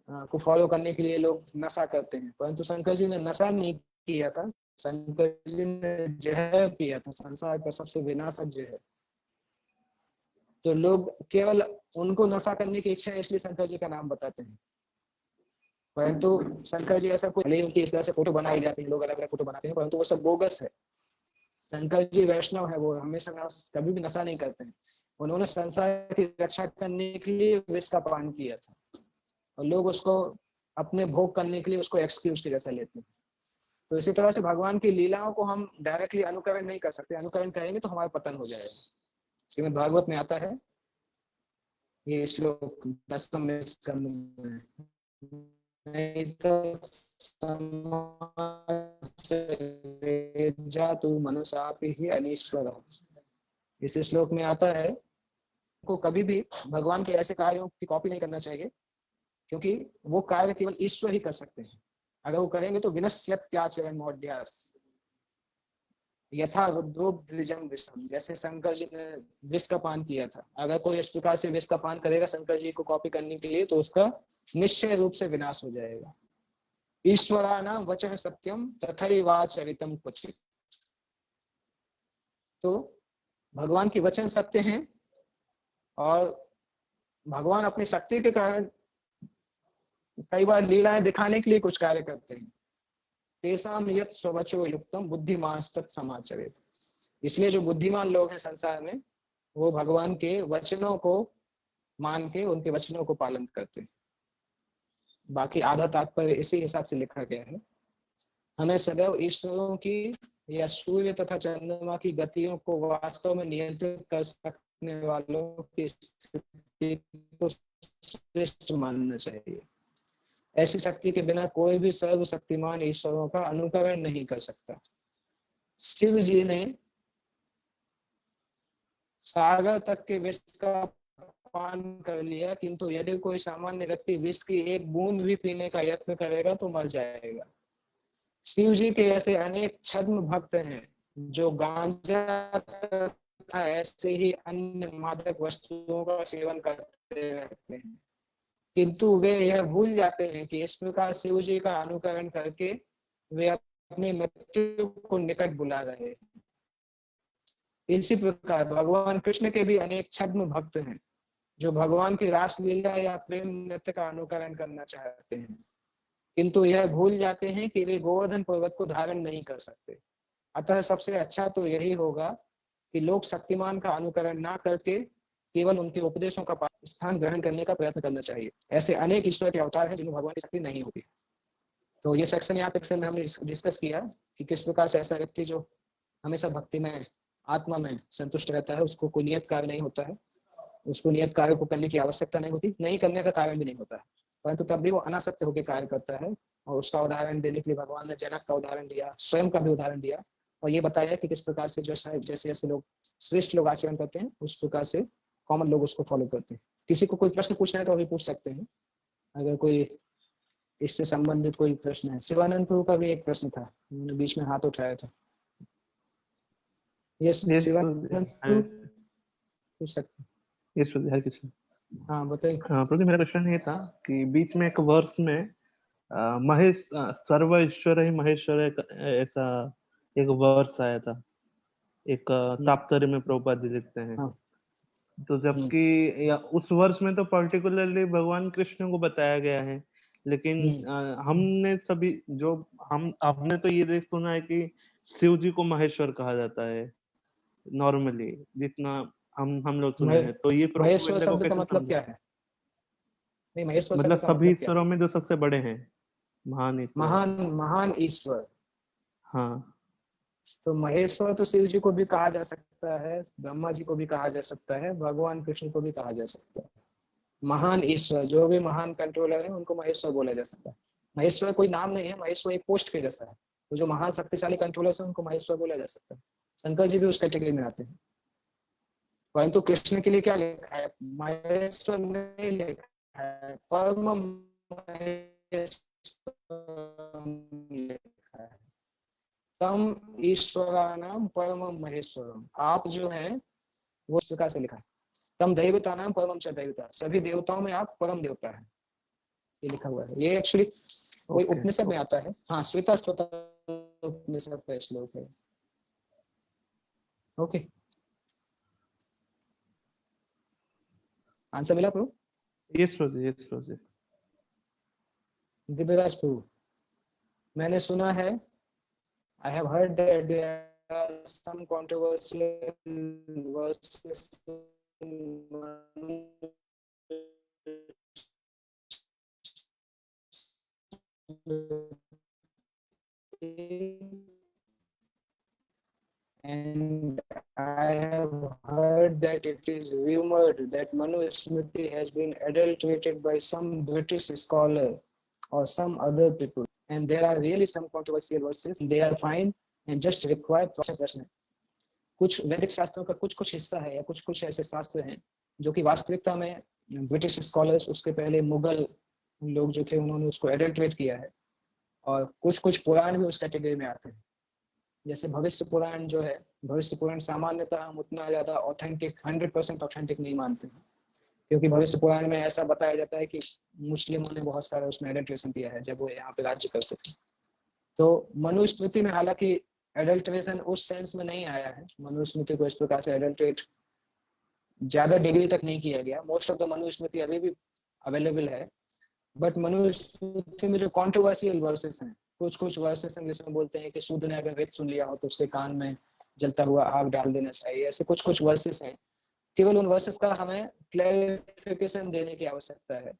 Speaker 1: को फॉलो करने के लिए लोग नशा करते हैं, परंतु शंकर जी ने नशा नहीं किया था, शंकर जी ने जहर पिया था, संसार का सबसे विनाशक जहर। तो लोग केवल उनको नशा करने की इच्छा है इसलिए शंकर जी का नाम बताते हैं, परंतु शंकर जी ऐसा कुछ नहीं। उनकी इस तरह से फोटो बनाई जाती है, लोग अलग अलग फोटो बनाते हैं, परंतु वो सब बोगस है। शंकर जी वैष्णव है, वो हमेशा कभी भी नशा नहीं करते हैं। उन्होंने संसार की रक्षा करने के लिए विष का पान किया था और लोग उसको अपने भोग करने के लिए उसको एक्सक्यूज की जैसा लेते हैं। तो इसी तरह से भगवान की लीलाओं को हम डायरेक्टली अनुकरण नहीं कर सकते। अनुकरण करेंगे तो हमारा पतन हो जाएगा। श्रीमद् भागवत में आता है, ये श्लोक 10वें स्कंद में, जातु मनुष्यापि ही अनीश्वर। इस श्लोक में आता है को कभी भी भगवान के ऐसे कार्यों की कॉपी नहीं करना चाहिए, क्योंकि वो कार्य केवल ईश्वर ही कर सकते हैं। अगर वो करेंगे तो विनश्यत्याचरण मौढ्यास यथा रुद्रोद्विजम विषम, जैसे शंकर जी ने विष का पान किया था। अगर कोई इस प्रकार से विष का पान करेगा शंकर जी को कॉपी करने के लिए, तो उसका निश्चय रूप से विनाश हो जाएगा। ईश्वराणाम वचः सत्यम तथैवाचरितम क्वचित्। तो भगवान की वचन सत्य हैं और भगवान अपनी शक्ति के कारण कई बार लीलाएं दिखाने के लिए कुछ कार्य करते हैं। तेषां यत् स्ववचो युक्तम बुद्धिमांस्तत् समाचरेत्। इसलिए जो बुद्धिमान लोग हैं संसार में, वो भगवान के वचनों को मान के उनके वचनों को पालन करते हैं। बाकी आधा तात्पर्य इसी हिसाब से लिखा गया है। हमें सदैव ईश्वरों की या सूर्य तथा चंद्रमा की गतियों को वास्तव में नियंत्रित कर सकने वालों की स्थिति को श्रेष्ठ मानना चाहिए। ऐसी शक्ति के बिना कोई भी सर्वशक्तिमान ईश्वरों का अनुकरण नहीं कर सकता। शिव जी ने सागर तक के विष का पान कर लिया, किंतु यदि कोई सामान्य व्यक्ति विष की एक बूंद भी पीने का यत्न करेगा तो मर जाएगा। शिव जी के ऐसे अनेक छद्म भक्त हैं जो गांजा तथा ऐसे ही अन्य मादक वस्तुओं का सेवन करते रहते हैं, किंतु वे यह भूल जाते हैं कि इस प्रकार शिव जी का अनुकरण करके वे अपनी मृत्यु को निकट बुला रहे हैं। इसी प्रकार भगवान कृष्ण के भी अनेक छद्म भक्त हैं जो भगवान की रासलीला या प्रेम नृत्य का अनुकरण करना चाहते हैं, किंतु यह भूल जाते हैं कि वे गोवर्धन पर्वत को धारण नहीं कर सकते। अतः सबसे अच्छा तो यही होगा कि लोग शक्तिमान का अनुकरण ना करके केवल उनके उपदेशों का स्थान ग्रहण करने का प्रयत्न करना चाहिए। ऐसे अनेक ईश्वर के अवतार हैं जिनमें भगवान की शक्ति नहीं होती। तो ये सेक्शन यहाँ तक से हमने डिस्कस किया कि किस प्रकार से ऐसा व्यक्ति जो हमेशा भक्ति में आत्मा में संतुष्ट रहता है, उसको कोई नियत कार्य नहीं होता है, उसको नियत कार्य को करने की आवश्यकता नहीं होती, नहीं करने का कारण भी नहीं होता है, परंतु तब भी वो अनासक्त होकर कार्य करता है। और उसका उदाहरण देने के लिए भगवान ने जनक का उदाहरण दिया, स्वयं का भी उदाहरण दिया और ये बताया कि किस प्रकार से जैसे जैसे लोग श्रेष्ठ लोग आचरण करते हैं उस प्रकार से कॉमन लोग उसको फॉलो करते हैं। किसी को कोई प्रश्न पूछना है तो अभी पूछ सकते हैं, अगर कोई इससे संबंधित कोई प्रश्न है। शिवानंद प्रभु का भी एक प्रश्न था, उन्होंने बीच में हाथ उठाया था। यस शिवानंद प्रभु पूछ सकते हैं।
Speaker 2: हर किसी
Speaker 1: हाँ बताइए।
Speaker 2: हाँ प्रभु, मेरा क्वेश्चन ये था कि बीच में एक वर्ष में महेश सर्व ईश्वर ही महेश्वर है, ऐसा एक वर्ष आया था, एक तात्पर्य में प्रभुपाद जी लिखते हैं।
Speaker 1: हाँ।
Speaker 2: तो जबकि या उस वर्ष में तो पर्टिकुलरली भगवान कृष्ण को बताया गया है, लेकिन हमने सभी जो हमने तो ये देख सुना है कि शिव जी को महेश्वर कहा जाता है नॉर्मली, जितना हम लोग सुने हैं। तो ये
Speaker 1: महेश्वर
Speaker 2: प्रोपोगंडा को
Speaker 1: शब्द का
Speaker 2: कैसे
Speaker 1: मतलब क्या
Speaker 2: समझे?
Speaker 1: है? नहीं, महेश्वर
Speaker 2: मतलब
Speaker 1: शब्द का
Speaker 2: सभी
Speaker 1: मतलब क्या है?
Speaker 2: ईश्वरों में जो सबसे बड़े हैं, महान ईश्वर।
Speaker 1: महान ईश्वर।
Speaker 2: हाँ,
Speaker 1: तो महेश्वर तो शिव जी को भी कहा जा सकता है, ब्रह्मा जी को भी कहा जा सकता है, भगवान कृष्ण को भी कहा जा सकता है। महान ईश्वर, जो भी महान कंट्रोलर है उनको महेश्वर बोला जा सकता है। महेश्वर कोई नाम नहीं है, महेश्वर एक पोस्ट के जैसा है। तो जो महान शक्तिशाली कंट्रोलर है उनको महेश्वर बोला जा सकता है। शंकर जी भी उस कैटेगरी में आते हैं। परंतु कृष्ण के लिए क्या लिखा है? महेश्वर नहीं लिखा है, परम लिखा है। तम ईश्वराणाम परम महेश्वरम। आप जो है वो इस प्रकार से लिखा है, तम दैवता नाम परम च दैवता। सभी देवताओं में आप परम देवता है, ये लिखा हुआ है। ये एक्चुअली कोई उपनिषद में आता है। हाँ, श्वेता उपनिषद का श्लोक है। ओके, आंसर मिला प्रभु?
Speaker 2: यस प्रभु।
Speaker 1: दिव्यराज प्रभु, मैंने सुना है, I have heard that there are some controversial verses and I have heard that it is rumored that Manu Smriti has been adulterated by some British scholar or some other people, and there are really some controversial verses. They are fine and just require प्रश्न। कुछ वैदिक शास्त्रों का कुछ हिस्सा है या कुछ ऐसे शास्त्र हैं जो कि वास्तविकता में ब्रिटिश स्कॉलर्स, उसके पहले मुगल लोग जो थे उन्होंने उसको एडल्ट्रेट किया है, और कुछ पुराण भी उस कैटेगरी में आते हैं। जैसे भविष्य पुराण जो है, भविष्य पुराण सामान्यतः हम उतना ज्यादा ऑथेंटिक 100% ऑथेंटिक नहीं मानते हैं, क्योंकि भविष्य पुराण में ऐसा बताया जाता है कि मुस्लिमों ने बहुत सारा उसमें एडल्ट्रेशन किया है जब वो यहाँ पे राज्य करते थे। तो मनुस्मृति में हालांकि एडल्ट्रेशन उस सेंस में नहीं आया है, मनुस्मृति को इस प्रकार से एडल्ट्रेट ज्यादा डिग्री तक नहीं किया गया। मोस्ट ऑफ द मनुस्मृति अभी भी अवेलेबल है, बट मनुस्मृति में जो कंट्रोवर्शियल वर्सेस हैं कुछ कुछ वर्सेस हैं जिसमें बोलते हैं कि शूद्र ने अगर वेद सुन लिया हो तो उसके कान में जलता हुआ आग डाल देना चाहिए। ऐसे कुछ कुछ वर्सेस हैं। केवल उन वर्सेस का हमें क्लैरिफिकेशन देने की आवश्यकता है,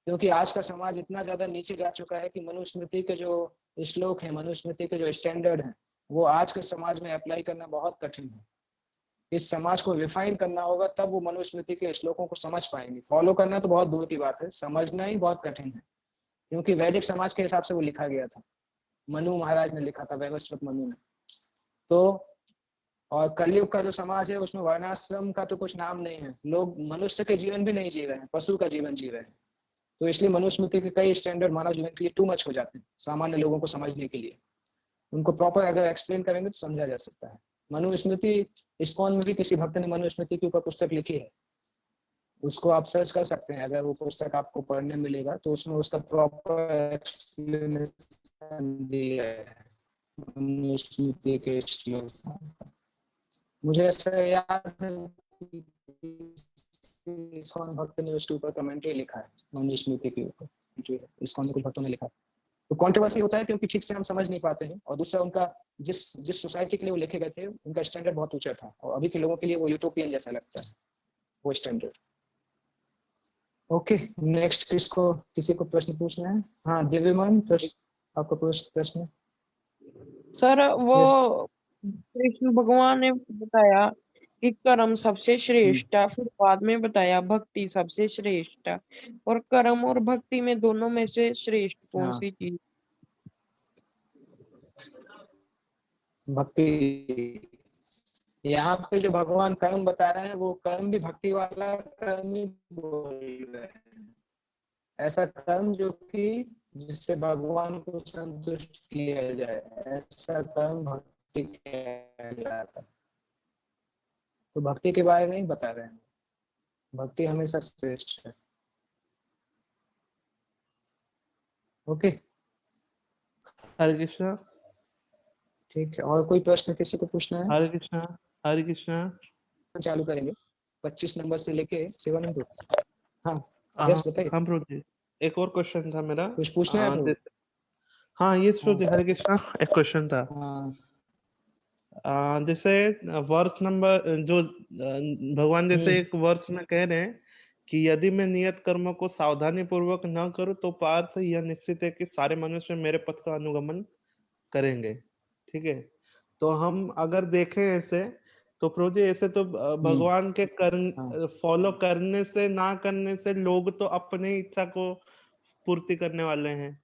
Speaker 1: क्योंकि आज का समाज इतना ज्यादा नीचे जा चुका है कि मनुस्मृति के जो श्लोक हैं, मनुस्मृति के जो स्टैंडर्ड हैं, वो आज के समाज में अप्लाई करना बहुत कठिन है। इस समाज को रिफाइन करना होगा, तब वो मनुस्मृति के श्लोकों को समझ पाएंगे। फॉलो करना तो बहुत दूर की बात है, समझना ही बहुत कठिन है, क्योंकि वैदिक समाज के हिसाब से वो लिखा गया था। मनु महाराज ने लिखा था, वैवस्वत मनु ने। तो और कलयुग का जो समाज है उसमें वर्णाश्रम का तो कुछ नाम नहीं है। लोग मनुष्य के जीवन भी नहीं जी रहे हैं, पशु का जीवन जी रहे हैं। तो इसलिए मनुस्मृति के कई स्टैंडर्ड मानव जीवन के लिए टू मच हो जाते हैं सामान्य लोगों को समझने के लिए। उनको प्रॉपर अगर एक्सप्लेन करेंगे तो समझा जा सकता है। मनुस्मृति, इस्कॉन में भी किसी भक्त ने मनुस्मृति के ऊपर पुस्तक लिखी है, उसको आप सर्च कर सकते हैं। अगर वो पुस्तक आपको पढ़ने मिलेगा तो उसमें उसका प्रॉपर एक्सप्लेनेशन दिया है मनुस्मृति के श्लोक। मुझे ऐसा याद है इस्कॉन भक्त ने उसके ऊपर कमेंट्री लिखा है मनुस्मृति के ऊपर, इस्कॉन के कुछ भक्तों ने लिखा। तो कंट्रोवर्सी होता है क्योंकि ठीक से हम समझ नहीं पाते हैं, और दूसरा उनका जिस सोसाइटी के लिए वो लिखे गए थे उनका स्टैंडर्ड बहुत ऊंचा था, और अभी के लोगों के लिए वो यूटोपियन जैसा लगता है वो स्टैंडर्ड। ओके, नेक्स्ट किसी को प्रश्न पूछना है? हाँ दिव्यमान, आपका प्रश्न।
Speaker 3: सर वो
Speaker 1: Yes.
Speaker 3: कृष्ण भगवान ने बताया कि कर्म सबसे श्रेष्ठ है, फिर बाद में बताया भक्ति सबसे श्रेष्ठ है, और कर्म और भक्ति में दोनों में से श्रेष्ठ कौन सी चीज?
Speaker 1: भक्ति। यहाँ पे जो भगवान कर्म बता रहे हैं वो कर्म भी भक्ति वाला कर्म ही बोल रहे हैं। ऐसा कर्म जो कि जिससे भगवान को संतुष्ट किया जाए, ऐसा कर्म भक्ति कहलाता है। तो भक्ति के बारे में ही बता रहे हैं, भक्ति हमेशा श्रेष्ठ है। ओके,
Speaker 2: हरे कृष्णा।
Speaker 1: ठीक है, और कोई प्रश्न किसी को पूछना है?
Speaker 2: हरे कृष्णा। हरे कृष्णा।
Speaker 1: चालू करेंगे 25 नंबर से लेके 7 नंबर। हाँ यस, बताइए।
Speaker 2: हाँ प्रभु जी, एक और क्वेश्चन था मेरा।
Speaker 1: कुछ पूछना है प्रभु?
Speaker 2: हाँ ये प्रभु जी, हरे कृष्णा। एक क्वेश्चन था।
Speaker 1: हाँ।
Speaker 2: जैसे वर्ष नंबर जो भगवान जैसे एक वर्ष में कह रहे हैं कि यदि मैं नियत कर्मों को सावधानी पूर्वक न करूं तो पार्थ यह निश्चित है कि सारे मनुष्य मेरे पथ का अनुगमन करेंगे। ठीक है, तो हम अगर देखें ऐसे तो प्रभु जी ऐसे तो भगवान के कर्म फॉलो करने से ना करने से लोग तो अपनी इच्छा को पूर्ति करने वाले हैं।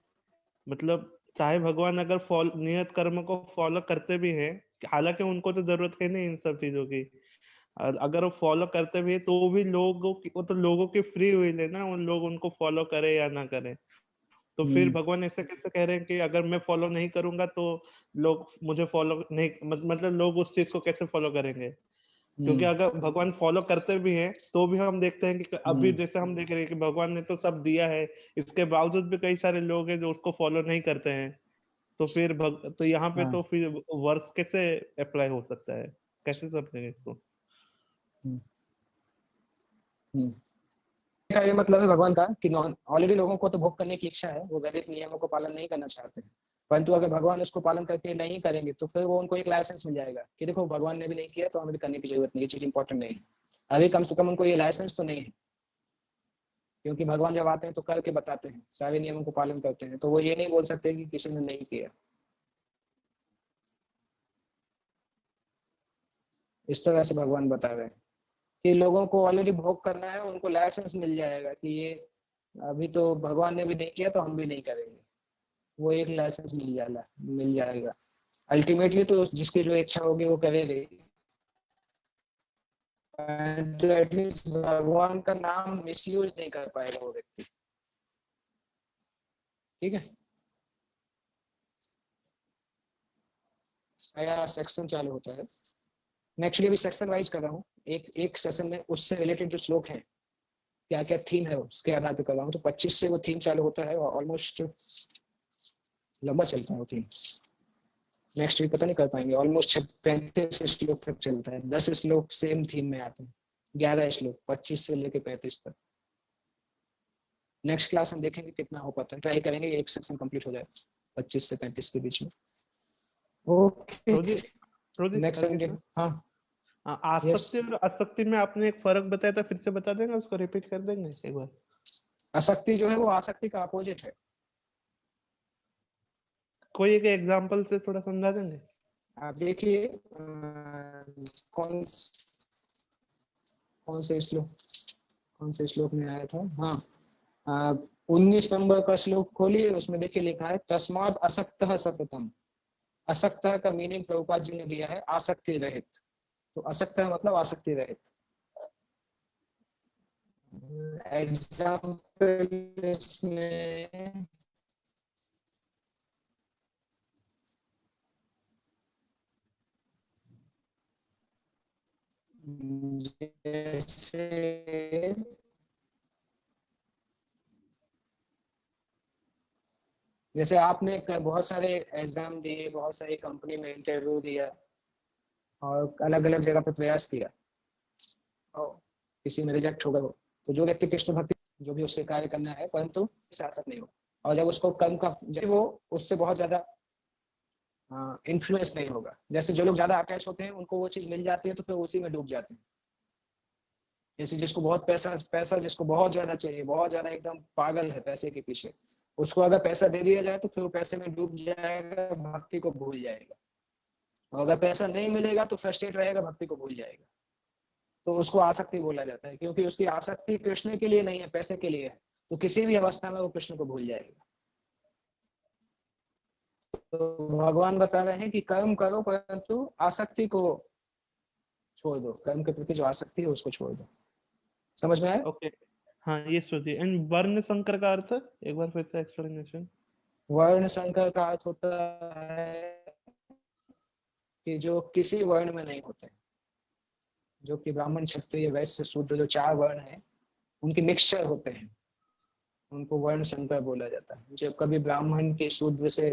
Speaker 2: मतलब चाहे भगवान अगर नियत कर्म को फॉलो करते भी हैं, हालांकि उनको तो जरूरत है नहीं इन सब चीजों की, और अगर वो फॉलो करते भी है तो भी लोगों की, वो तो लोगों की फ्री हुई है ना, उन लोग उनको फॉलो करे या ना करे। तो फिर भगवान ऐसे कैसे कह रहे हैं कि अगर मैं फॉलो नहीं करूंगा तो लोग मुझे फॉलो नहीं, मतलब लोग उस चीज को कैसे फॉलो करेंगे? क्योंकि अगर भगवान फॉलो करते भी हैं तो भी हम देखते हैं कि अभी जैसे हम देख रहे हैं कि भगवान ने तो सब दिया है, इसके बावजूद भी कई सारे लोग हैं जो उसको फॉलो नहीं करते हैं। तो फिर तो यहाँ पे तो फिर वर्ष कैसे अप्लाई हो सकता है, कैसे समझेंगे इसको?
Speaker 1: ये मतलब है भगवान का कि ऑलरेडी लोगों को तो भोग करने की इच्छा है, वो वैदिक नियमों को पालन नहीं करना चाहते हैं, परंतु अगर भगवान उसको पालन करके नहीं करेंगे तो फिर वो उनको एक लाइसेंस मिल जाएगा कि देखो भगवान ने भी नहीं किया तो हमें भी करने की जरूरत नहीं, ये चीज इंपॉर्टेंट नहीं है। अभी कम से कम उनको ये लाइसेंस तो नहीं है, क्योंकि भगवान जब आते हैं तो करके बताते हैं, सारे नियमों को पालन करते हैं, तो वो ये नहीं बोल सकते कि किसी ने नहीं किया। इस तरह से भगवान बता रहे हैं कि लोगों को ऑलरेडी भोग करना है, उनको लाइसेंस मिल जाएगा कि ये अभी तो भगवान ने भी नहीं किया तो हम भी नहीं करेंगे, वो एक लाइसेंस मिल जाएगा। अल्टीमेटली तो जिसकी जो इच्छा होगी वो करेगी, तो एटलीस्ट भगवान का नाम मिसयूज नहीं कर पाएगा वो व्यक्ति। ठीक है, नया सेक्शन चालू होता है। मैं एक्चुअली अभी सेक्शन वाइज कर रहा हूँ, एक सेशन में उससे रिलेटेड जो श्लोक है, क्या क्या थीम है उसके आधार पर कर रहा हूँ। तो 25 से वो थीम चालू होता है और ऑलमोस्ट लंबा चलता है वो थीम। नेक्स्ट वीक पता नहीं कर पाएंगे, ऑलमोस्ट 35 श्लोक तक चलता है। 10 श्लोक सेम थीम में आते हैं, 11 श्लोक 25 से लेके 35 तक। नेक्स्ट क्लास हम देखेंगे कितना हो पाता है, ट्राई करेंगे एक सेक्शन कंप्लीट हो जाए। 25 से 35 के बीच में। Okay next Sunday. हाँ
Speaker 2: आसक्ति और आसक्ति में आपने एक फर्क बताया था, फिर से बता देंगे, उसको रिपीट कर देंगे एक बार।
Speaker 1: आसक्ति जो है वो आसक्ति का अपोजिट है।
Speaker 2: कोई एक एग्जांपल से थोड़ा समझा देंगे?
Speaker 1: आप देखिए कौन से श्लोक में आया था। हाँ 19 नंबर का श्लोक खोलिए, उसमें देखिए लिखा है तस्माद असक्तः सततम। असक्तः का मीनिंग प्रभुपाद जी ने दिया है आसक्ति रहित। तो असक्तः मतलब आसक्ति रहित। एग्जाम्पल इसमें जैसे आपने बहुत सारे एग्जाम दिए, बहुत सारी कंपनी में इंटरव्यू दिया और अलग अलग जगह पर प्रयास किया और किसी में रिजेक्ट हो गए हो, तो जो व्यक्ति कृष्ण भक्ति जो भी उसके कार्य करना है परंतु शासक नहीं हो, और जब उसको कम का वो उससे बहुत ज्यादा इन्फ्लुएंस नहीं होगा। जैसे जो लोग ज्यादा अटैच होते हैं उनको वो चीज मिल जाती है तो फिर उसी में डूब जाते हैं। जैसे जिसको बहुत पैसा जिसको बहुत ज्यादा चाहिए, बहुत ज्यादा एकदम पागल है पैसे के पीछे, उसको अगर पैसा दे दिया जाए तो फिर वो पैसे में डूब जाएगा, भक्ति को भूल जाएगा। और अगर पैसा नहीं मिलेगा तो फ्रस्ट्रेट रहेगा, भक्ति को भूल जाएगा। तो उसको आसक्ति बोला जाता है, क्योंकि उसकी आसक्ति कृष्ण के लिए नहीं है, पैसे के लिए है। तो किसी भी अवस्था में वो कृष्ण को भूल जाएगा। तो भगवान बता रहे हैं कि कर्म करो परंतु आसक्ति को छोड़ दो। कर्म के प्रति जो आसक्ति है उसको छोड़ दो। समझ में आया?
Speaker 2: ओके हाँ ये सोचिए। एंड वर्ण संकर का अर्थ एक बार फिर से एक्सप्लेनेशन।
Speaker 1: वर्ण संकर का अर्थ होता है कि जो किसी वर्ण में नहीं होते, जो कि ब्राह्मण क्षत्रिय वैश्य शूद्र जो 4 वर्ण हैं उनके मिक्सचर होते हैं, उनको वर्ण संकर बोला जाता है। जब कभी ब्राह्मण के शूद्र से,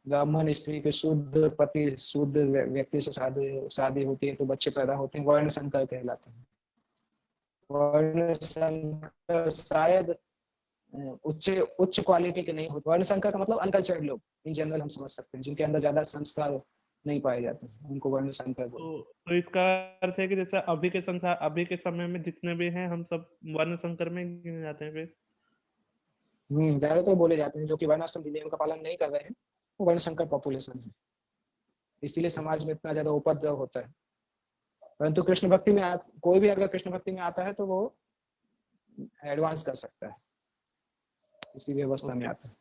Speaker 1: ब्राह्मण स्त्री के शूद्र पति शूद्र व्यक्ति से शादी होती है तो बच्चे पैदा होते हैं, वर्ण संकर कहलाते हैं। वर्ण संकर शायद उच्च क्वालिटी के नहीं होते। वर्ण संकर का मतलब अनकल्चर्ड लोग इन जनरल हम समझ सकते हैं, जिनके अंदर ज्यादा संस्कार नहीं पाए जाते, उनको वर्ण संकर बोलते हैं।
Speaker 2: तो इसका अर्थ है कि जैसे अभी के समय में जितने भी हैं हम सब वर्ण संकर में गिने जाते हैं फिर।
Speaker 1: ज्यादातर बोले जाते हैं जो कि वर्णाश्रम नियम का पालन नहीं कर रहे हैं वो वर्ण संकर पॉपुलेशन है, इसीलिए समाज में इतना ज्यादा उपद्रव होता है। परंतु कृष्ण भक्ति में कोई भी अगर कृष्ण भक्ति में आता है तो वो एडवांस कर सकता है, इसी व्यवस्था में आता है।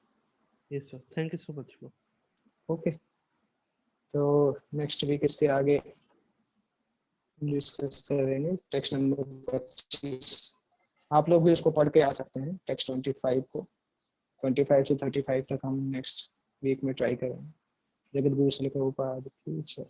Speaker 2: Yes sir, thank you so much.
Speaker 1: Okay तो नेक्स्ट वीक इसके आगे डिस्कस करेंगे टेक्स्ट नंबर 25। आप लोग भी उसको पढ़ के आ सकते हैं टेक्स्ट 25 को। 25 से 35 तक हम नेक्स्ट वीक में ट्राई करेंगे। जगत गुरु श्री प्रभुपाद की जय।